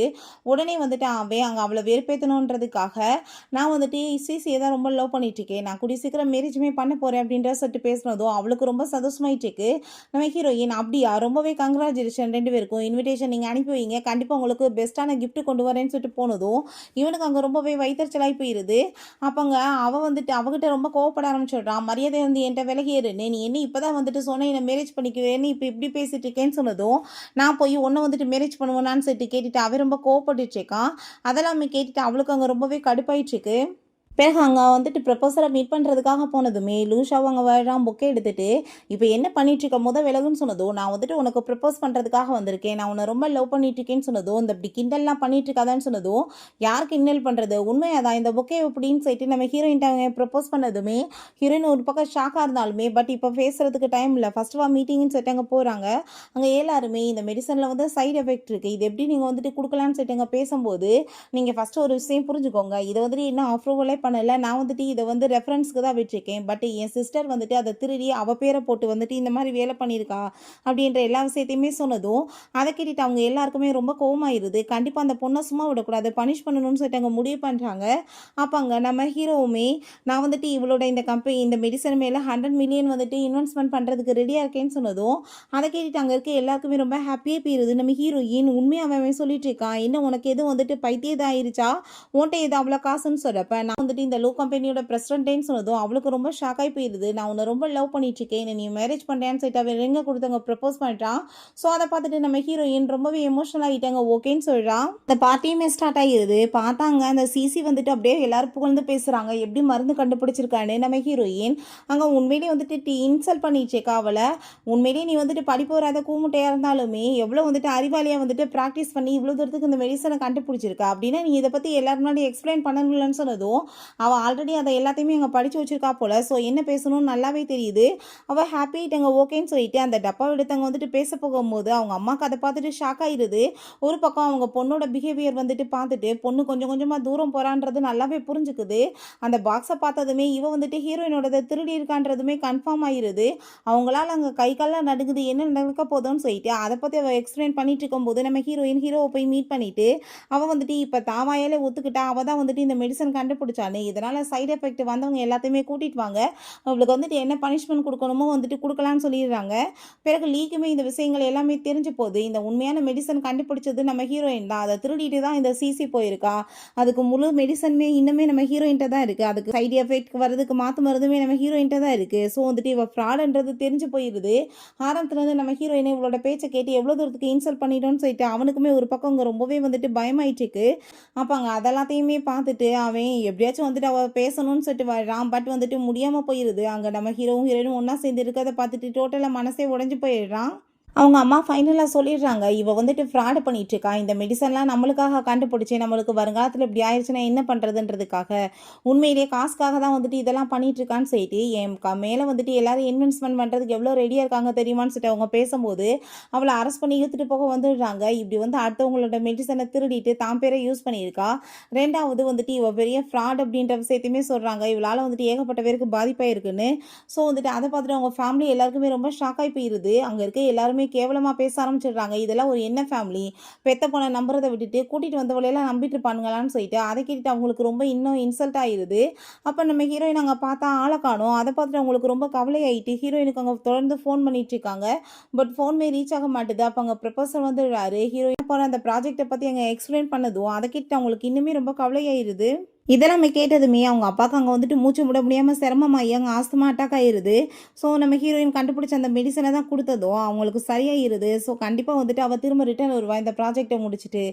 உடனே வந்துட்டு அவன் அங்கே அவளை வெறுப்பேற்றணுன்றதுக்காக நான் வந்துட்டு சிசியை தான் ரொம்ப லவ் பண்ணிட்டு இருக்கேன், நான் கூடிய சீக்கிரம் மேரேஜுமே பண்ண போகிறேன் அப்படின்ற சொல்லிட்டு பேசினதும் அவளுக்கு ரொம்ப சந்தோஷமாயிட்டு இருக்கு. நம்ம ஹீரோயின் அப்படியா ரொம்பவே கங்க்ராச்சுலேஷன் 2 பேருக்கும் இன்விடேஷன் நீங்கள் அனுப்பி வைங்க, கண்டிப்பாக உங்களுக்கு பெஸ்ட்டான கிஃப்ட் கொண்டு வரேன்னு சொல்லிட்டு போனதும் இவனுக்கு அங்கே ரொம்பவே வைத்தறிச்சலாகி போயிடுது. அப்போங்க அவள் வந்துட்டு அவகிட்ட ரொம்ப கோவப்பட ஆரம்பிச்சிடுறான். மரியாதை வந்து என்கிட்ட விலகி நீ என்ன இப்பதான் வந்துட்டு சொன்ன என்ன மேரேஜ் பண்ணிக்குவேன்னு இப்போ இப்படி பேசிட்டு இருக்கேன்னு சொன்னதும் நான் போய் ஒன்றை வந்துட்டு மேரேஜ் பண்ணுவேனான்னு சொல்லிட்டு கேட்டுட்டு அவன் ரொம்ப கோவப்பட்டுட்டு இருக்கான். அதெல்லாமே கேட்டுட்டு அவளுக்கு அங்கே ரொம்பவே கடுப்பாயிட்டு இருக்கு. பிறகு அங்கே வந்துட்டு ப்ரப்போசரை மீட் பண்ணுறதுக்காக போனதுமே லூஷாவும் அங்கே வரான் புக்கே எடுத்துகிட்டு இப்போ என்ன பண்ணிகிட்ருக்க விலகுன்னு சொன்னதோ நான் வந்துட்டு உனக்கு ப்ரப்போஸ் பண்ணுறதுக்காக வந்திருக்கேன், நான் உன்னை ரொம்ப லவ் பண்ணிட்டுருக்கேன்னு சொன்னதோ இந்த இப்படி கிண்டல்லாம் பண்ணிட்டு இருக்காதான்னு சொன்னதோ யாருக்கு கிண்டல் பண்ணுறது உண்மையாதான் இந்த புக்கே எப்படின்னு சொல்லிட்டு நம்ம ஹீரோயின்ட்ட அவங்க ப்ரப்போஸ் பண்ணதுமே ஹீரோயின் ஒரு பக்கம் ஷாக்காக இருந்தாலுமே பட் இப்போ பேசுகிறதுக்கு டைம் இல்லை, ஃபஸ்ட் வா மீட்டிங்னு சொல்லிட்டு அங்கே போகிறாங்க. அங்கே எல்லாருமே இந்த மெடிசனில் வந்து சைடு எஃபெக்ட் இருக்குது, இது எப்படி நீங்கள் வந்துட்டு கொடுக்கலான்னு சொல்லிட்டு அங்கே பேசும்போது நீங்கள் ஃபஸ்ட்டு ஒரு விஷயம் புரிஞ்சுக்கோங்க, இதை வந்துட்டு இன்னும் அப்ரூவலே பண்ணல. நான் வந்துட்டு இத வந்து ரெஃபரன்ஸ்க்கு தான் விட்டுருக்கேன். பட் என் சிஸ்டர் வந்துட்டு அத திருடி அவ பேர போட்டு வந்துட்டு இந்த மாரி வேலை பண்ணியிருக்கா அப்படின்ற எல்லா விஷயத்தையுமே சொன்னதும், அத கேட்டுட்டு அவங்க எல்லாருக்குமே ரொம்ப கோவமாயிருது. கண்டிப்பா அந்த பொண்ண சும்மா விடக்கூடாது. பனிஷ் பண்ணணும்னு சொல்லிட்டு அவங்க முடிவு பண்றாங்க. அப்ப அங்க நம்ம ஹீரோவுமே நான் வந்துட்டு இவளோட இந்த மெடிசன் மேல 100 மில்லியன் வந்துட்டு இன்வெஸ்ட்மென்ட் பண்றதுக்கு ரெடியா இருக்கேன்னு சொன்னதும், அத கேட்டுட்டு அங்க இருக்க எல்லாருக்குமே ரொம்ப ஹாப்பியா போயிருது. நம்ம ஹீரோயின் உண்மையாவே அவன் சொல்லிட்டு இருக்கான். என்ன உனக்கு எதுவும் வந்துட்டு பைத்தியம் ஆயிருச்சா? உன்ட்ட எது அவ்வளோ காசுன்னு சொல்றப்ப, நான் வந்துட்டு இந்த லோ கம்பெனியோட பிரசிடென்ட்ன்னு சொன்னதும் அவளுக்கு ரொம்ப ஷாக் ஆயி போயிருது. நான் உன்ன ரொம்ப லவ் பண்ணிட்டு இருக்கேன். என்ன நீ மேரேஜ் பண்றியான்னு சொல்லிட்டு அவன் ரிங்க குடுத்து அங்க ப்ரப்போஸ் பண்றான். ஸோ அத பார்த்துட்டு நம்ம ஹீரோயின் ரொம்பவே எமோஷனல் ஆயிட்டாங்க. ஓகேன்னு சொல்றா. இந்த பார்ட்டியுமே ஸ்டார்ட் ஆகிருது. பார்த்தாங்க அந்த சிசி வந்துட்டு அப்படியே எல்லாரும் புகழ்ந்து பேசுறாங்க. எப்படி மருந்து கண்டுபிடிச்சிருக்கான்னு. நம்ம ஹீரோயின் அங்க உண்மையிலேயே வந்துட்டு இன்சல்ட் பண்ணிச்சேக்கா அவள. உண்மையிலேயே நீ வந்துட்டு படிப்பு வராத கூமுட்டையா இருந்தாலுமே எவ்வளோ வந்துட்டு அறிவாளியா வந்துட்டு ப்ராக்டிஸ் பண்ணி இவ்வளோ தூரத்துக்கு இந்த மெடிசனை கண்டுபிடிச்சிருக்கா அப்படின்னா நீ இதை பத்தி எல்லாரும் முன்னாடி எக்ஸ்பிளைன் பண்ணணும்லன்னு சொன்னதும் அவள் ஆல்ரெடி அதை எல்லாத்தையுமே அங்கே படிச்சு வச்சிருக்கா போல. ஸோ என்ன பேசணும்னு நல்லாவே தெரியுது. அவள் ஹாப்பி ஆயிட்டாங்க. ஓகேன்னு சொல்லிட்டு அந்த டப்பா எடுத்தவங்க வந்துட்டு பேச போகும்போது அவங்க அம்மாவுக்கு அதை பார்த்துட்டு ஷாக் ஆயிருது. ஒரு பக்கம் அவங்க பொண்ணோட பிஹேவியர் வந்துட்டு பார்த்துட்டு பொண்ணு கொஞ்சம் கொஞ்சமாக தூரம் போகிறான்றது நல்லாவே புரிஞ்சுக்குது. அந்த பாக்ஸை பார்த்ததுமே இவ வந்துட்டு ஹீரோயினோட திருடி இருக்கான்றதுமே கன்ஃபார்ம் ஆயிருது. அவங்களால அங்கே கை கால்லாம் நடுங்குது. என்ன நடக்க போதும்னு சொல்லிட்டு அதை பற்றி அவள் எக்ஸ்பிளைன் பண்ணிட்டு இருக்கும்போது நம்ம ஹீரோவை போய் மீட் பண்ணிட்டு அவள் வந்துட்டு இப்போ தாவாயாலே ஒத்துக்கிட்டா. அவள் தான் வந்துட்டு இந்த மெடிசன் கண்டுபிடிச்சானே, இதனால் சைடு எஃபெக்ட் வந்தவங்க எல்லாத்தையுமே கூட்டிகிட்டு வாங்க, அவளுக்கு வந்துட்டு என்ன பனிஷ்மெண்ட் கொடுக்கணுமோ வந்துட்டு கொடுக்கலான்னு சொல்லிடுறாங்க. பிறகு லீக்குமே இந்த விஷயங்கள் எல்லாமே தெரிஞ்சு போகுது. இந்த உண்மையான மெடிசன் கண்டுபிடிச்சது நம்ம ஹீரோயின் தான். அதை திருடிட்டு தான் இந்த சிசி போயிருக்கா. அதுக்கு முழு மெடிசனுமே இன்னுமே நம்ம ஹீரோயின்ட்ட தான் இருக்குது. அதுக்கு சைடு எஃபெக்ட் வர்றதுக்கு மாற்று மருந்துமே நம்ம ஹீரோயின்ட்ட தான் இருக்குது. ஸோ வந்துட்டு இவள் ஃப்ராடுன்றது தெரிஞ்சு போயிடுது. ஆரம்பத்துலேருந்து நம்ம ஹீரோயினை இவளோட பேச்சை கேட்டு எவ்வளோ தூரத்துக்கு இன்சல்ட் பண்ணிட்டோன்னு சொல்லிட்டு அவனுக்குமே ஒரு பக்கம் இங்கே ரொம்பவே வந்துட்டு பயமாயிட்டுருக்கு. அப்போ அங்கே அதெல்லாத்தையுமே பார்த்துட்டு அவன் எப்படியாச்சும் வந்துட்டு அவள் பேசணும்னு சொல்லிட்டு வர்றான். பட் வந்துட்டு முடியாமல் போயிடுது. அங்கே நம்ம ஹீரோயினும் ஒன்றா சேர்ந்து இருக்கிறத பார்த்துட்டு டோட்டலாக மனசே உடஞ்சி போயிடுறான். அவங்க அம்மா ஃபைனலாக சொல்லிடுறாங்க, இவ வந்துட்டு ஃப்ராடு பண்ணிகிட்ருக்கா. இந்த மெடிசன்லாம் நம்மளுக்காக கண்டுபிடிச்சி நம்மளுக்கு வருங்காலத்தில் இப்படி ஆயிடுச்சுன்னா என்ன பண்ணுறதுன்றதுக்காக உண்மையிலேயே காசுக்காக தான் வந்துட்டு இதெல்லாம் பண்ணிகிட்ருக்கான்னு சொல்லிட்டு என் மேலே வந்துட்டு எல்லோரும் இன்வெஸ்ட்மெண்ட் பண்ணுறதுக்கு எவ்வளோ ரெடியாக இருக்காங்க தெரியுமான்னு சொல்லிட்டு அவங்க பேசும்போது அவளை அரெஸ்ட் பண்ணி இழுத்துட்டு போக வந்துடுறாங்க. இப்படி வந்து அடுத்தவங்களோட மெடிசனை திருடிட்டு தான் பேரை யூஸ் பண்ணியிருக்கா. ரெண்டாவது வந்துட்டு இவ பெரிய ஃப்ராட் அப்படின்ற விஷயத்தையுமே சொல்கிறாங்க. இவளால் வந்துட்டு ஏகப்பட்ட பேருக்கு பாதிப்பாயிருக்குன்னு. ஸோ வந்துட்டு அதை பார்த்துட்டு அவங்க ஃபேமிலி எல்லாருக்குமே ரொம்ப ஷாக் ஆகி போயிடுது. அங்கே இருக்க எல்லாருமே கேவலமா பேச ஆரம்பிச்சிடுறாங்க. இதெல்லாம் ஒரு என்ன ஃபேமிலி, பெத்த பொண்ணை நம்புறதை விட்டுட்டு கூட்டிட்டு வந்தவளையெல்லாம் நம்பிட்டு இருப்பானுங்களான்னு சொல்லிட்டு அதை கேட்டுட்டு அவங்களுக்கு ரொம்ப இன்னும் இன்சல்ட் ஆயிருது. அப்போ நம்ம ஹீரோயின் அங்கே பார்த்தா ஆளை காணும். அதை பார்த்துட்டு அவங்களுக்கு ரொம்ப கவலையாயிட்டு ஹீரோயினுக்கு அங்கே தொடர்ந்து ஃபோன் பண்ணிட்டு இருக்காங்க. பட் ஃபோன்மே ரீச் ஆக மாட்டுது. அப்போ அங்கே ப்ரொபோசர் வந்துடுறாரு. ஹீரோயின் போகிற அந்த ப்ராஜெக்டை பற்றி அங்கே எக்ஸ்பிளைன் பண்ணதும் அதை கேட்டு அவங்களுக்கு இன்னுமே ரொம்ப கவலையாயிருது. இதெல்லாமே கேட்டதுமே அவங்க அப்பாவுக்கு அங்கே வந்துட்டு மூச்சு விட முடியாமல் சிரமமாகி அங்கே ஆஸ்துமா அட்டாக் ஆயிருது. ஸோ நம்ம ஹீரோயின் கண்டுபிடிச்ச அந்த மெடிசனை தான் கொடுத்ததும் அவங்களுக்கு சரியாயிருது. ஸோ கண்டிப்பாக வந்துட்டு அவள் திரும்ப ரிட்டர்ன் வருவா இந்த ப்ராஜெக்டை முடிச்சுட்டு.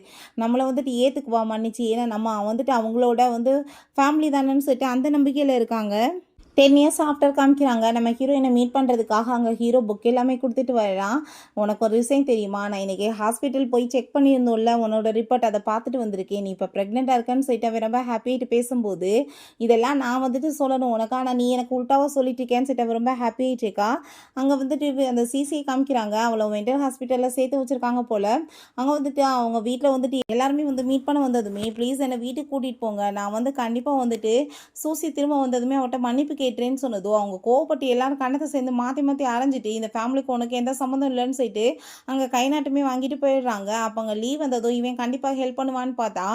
நம்மளை வந்துட்டு ஏற்றுக்குவா மன்னிச்சு. ஏன்னா நம்ம வந்துட்டு அவங்களோட வந்து ஃபேமிலி தானேன்னு சொல்லிட்டு அந்த நம்பிக்கையில் இருக்காங்க. 10 இயர்ஸ் ஆஃப்டர் காமிக்கிறாங்க. நம்ம ஹீரோயினை மீட் பண்ணுறதுக்காக அங்கே ஹீரோ புக் எல்லாமே கொடுத்துட்டு வரான். உனக்கு ஒரு விஷயம் தெரியுமா, நான் இன்றைக்கி ஹாஸ்பிட்டல் போய் செக் பண்ணியிருந்தோம்ல, உன்னோட ரிப்போர்ட் அதை பார்த்துட்டு வந்திருக்கேன். நீ இப்போ ப்ரெக்னெண்ட்டாக இருக்கேன்னு சொல்லிட்டு அவன் ரொம்ப ஹாப்பியாகிட்டு பேசும்போது இதெல்லாம் நான் வந்துட்டு சொல்லணும் உனக்கா, நான் நீ எனக்கு உள்டாவாக சொல்லிட்டு இருக்கேன்னு சொல்லிட்டு அவன் ரொம்ப ஹாப்பியாகிட்டு இருக்கா. அங்கே வந்துட்டு அந்த சிசியை காமிக்கிறாங்க. அவளை மென்டல் ஹாஸ்பிட்டலில் சேர்த்து வச்சுருக்காங்க போல். அங்கே வந்துட்டு அவங்க வீட்டில் வந்துட்டு எல்லாருமே வந்து மீட் பண்ண வந்ததுமே ப்ளீஸ் என்னை வீட்டுக்கு கூட்டிகிட்டு போங்க, நான் வந்து கண்டிப்பாக வந்துட்டு சூசி திரும்ப வந்ததுமே அவட்ட மன்னிப்பு கேட்டேன்னு சொன்னதோ அவங்க கோவப்பட்டு எல்லாரும் கண்ணத்தை சேர்ந்து மாற்றி மாற்றி அரைஞ்சிட்டு இந்த ஃபேமிலிக்கு உனக்கு எந்த சம்மந்தம் இல்லைன்னு சொல்லிட்டு அங்கே கை நாட்டுமே வாங்கிட்டு போயிடுறாங்க. அப்போ அங்கே லீவ் வந்ததோ இவன் கண்டிப்பாக ஹெல்ப் பண்ணுவான்னு பார்த்தா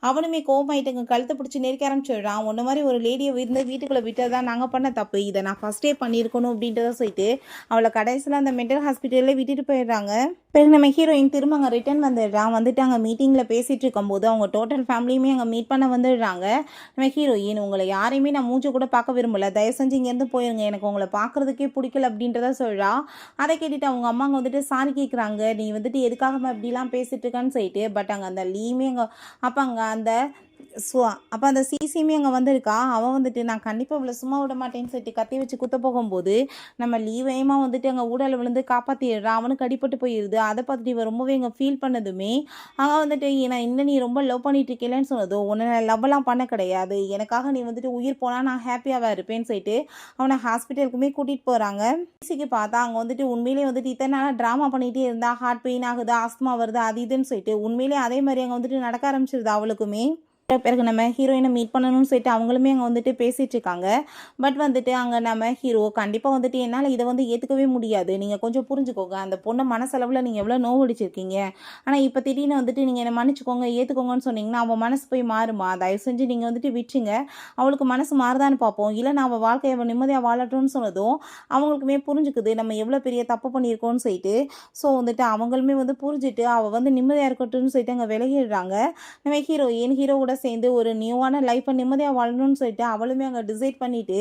அவனுமே கோவமாயிட்டு அங்கே கழுத்தை பிடிச்சி நெருக்க ஆரம்பிச்சிடுறான். ஒன்று மாதிரி ஒரு லேடியை இருந்து வீட்டுக்குள்ளே விட்டது தான் நாங்கள் பண்ண தப்பு, இதை நான் ஃபஸ்ட்டே பண்ணியிருக்கணும் அப்படின்றத சொல்லிட்டு அவளை கடைசியில் அந்த மென்டல் ஹாஸ்பிட்டலில் விட்டுட்டு போயிடுறாங்க. பிறகு நம்ம ஹீரோயின் திரும்ப அங்கே ரிட்டர்ன் வந்துடுறான். வந்துட்டு அங்கே மீட்டிங்கில் பேசிகிட்டு இருக்கும்போது அவங்க டோட்டல் ஃபேமிலியுமே அங்கே மீட் பண்ண வந்துடுறாங்க. நம்ம ஹீரோயின் உங்களை யாரையுமே நான் மூஞ்சி கூட பார்க்க விரும்பலை, தயவு செஞ்சு இங்கேருந்து போயிருங்க, எனக்கு உங்களை பார்க்குறதுக்கே பிடிக்கல அப்படின்றத சொல்கிறா. அதை கேட்டுட்டு அவங்க அம்மா அங்கே வந்துட்டு சாரி கேட்குறாங்க, நீ வந்துட்டு எதுக்காக இப்படிலாம் பேசிகிட்டு இருக்கான்னு சொல்லிட்டு. பட் அங்கே அந்த லீமே அங்கே அப்போ அங்கே அந்த அப்போ அந்த சிசியுமே அங்கே வந்திருக்கா. அவன் வந்துட்டு நான் கண்டிப்பாக இவ்வளோ சும்மா விட மாட்டேன்னு சொல்லிட்டு கத்தி வச்சு குத்த போகும்போது நம்ம லீவையுமா வந்துட்டு அங்கே ஊடலை விழுந்து காப்பாற்றிடுறான். அவனுக்கு அடிப்பட்டு போயிடுது. அதை பார்த்துட்டு இவன் ரொம்பவே இங்கே ஃபீல் பண்ணதுமே அங்கே வந்துட்டு நான் இன்னும் நீ ரொம்ப லவ் பண்ணிட்டு இருக்கேன்னு சொன்னதோ உன்னை லவ்லாம் பண்ண கிடையாது, எனக்காக நீ வந்துட்டு உயிர் போனால் நான் ஹாப்பியாக இருப்பேன்னு சொல்லிட்டு அவனை ஹாஸ்பிட்டலுக்குமே கூட்டிகிட்டு போகிறாங்க. சிசிக்கு பார்த்தா அங்கே வந்துட்டு உண்மையிலே வந்துட்டு இத்தனை நாளாக ட்ராமா பண்ணிகிட்டே இருந்தா, ஹார்ட் பெயின் ஆகுது, ஆஸ்துமா வருது, அது இதுன்னு சொல்லிட்டு உண்மையிலே அதே மாதிரி அங்கே வந்துட்டு நடக்க ஆரம்பிச்சிருது அவளுக்குமே. பிறகு நம்ம ஹீரோயினை மீட் பண்ணணும்னு சொல்லிட்டு அவங்களுமே அங்கே வந்துட்டு பேசிகிட்டு இருக்காங்க. பட் வந்துட்டு அங்கே நம்ம ஹீரோ கண்டிப்பாக வந்துட்டு என்னால் இதை வந்து ஏற்றுக்கவே முடியாது, நீங்கள் கொஞ்சம் புரிஞ்சுக்கோங்க, அந்த பொண்ணை மனசளவில் நீங்கள் எவ்வளோ நோவடிச்சிருக்கீங்க, ஆனால் இப்போ திடீர்னு வந்துட்டு நீங்கள் என்னை மன்னிச்சுக்கோங்க ஏற்றுக்கோங்கன்னு சொன்னீங்கன்னா அவள் மனசு போய் மாறுமா, தயவு செஞ்சு நீங்கள் வந்துட்டு விட்டுருங்க, அவளுக்கு மனசு மாறுதான்னு பார்ப்போம், இல்லை நான் அவள் வாழ்க்கையை அவள் நிம்மதியாக வாழட்டும்னு சொன்னதும் அவங்களுக்குமே புரிஞ்சுக்குது நம்ம எவ்வளோ பெரிய தப்பு பண்ணியிருக்கோம்னு சொல்லிட்டு. ஸோ வந்துட்டு அவங்களுமே வந்து புரிஞ்சுட்டு அவள் வந்து நிம்மதியாக இருக்கட்டும்னு சொல்லிட்டு அங்கே விலகிடுறாங்க. நம்ம ஹீரோ கூட சேர்ந்து ஒரு நியூவான லைஃப்பை நிம்மதியாக வாழணும்னு சொல்லிட்டு அவளுமே அங்கே டிசைட் பண்ணிவிட்டு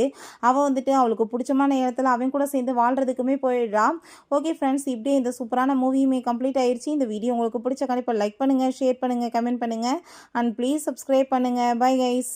அவள் வந்துட்டு அவளுக்கு பிடிச்சமான இடத்துல அவன் கூட சேர்ந்து வாழ்கிறதுக்குமே போயிடுறான். ஓகே ஃப்ரெண்ட்ஸ், இப்படியே இந்த சூப்பரான மூவியுமே கம்ப்ளீட் ஆயிடுச்சு. இந்த வீடியோ உங்களுக்கு பிடிச்ச கண்டிப்பாக லைக் பண்ணுங்கள், ஷேர் பண்ணுங்கள், கமெண்ட் பண்ணுங்கள் அண்ட் ப்ளீஸ் சப்ஸ்கிரைப் பண்ணுங்கள். Bye guys.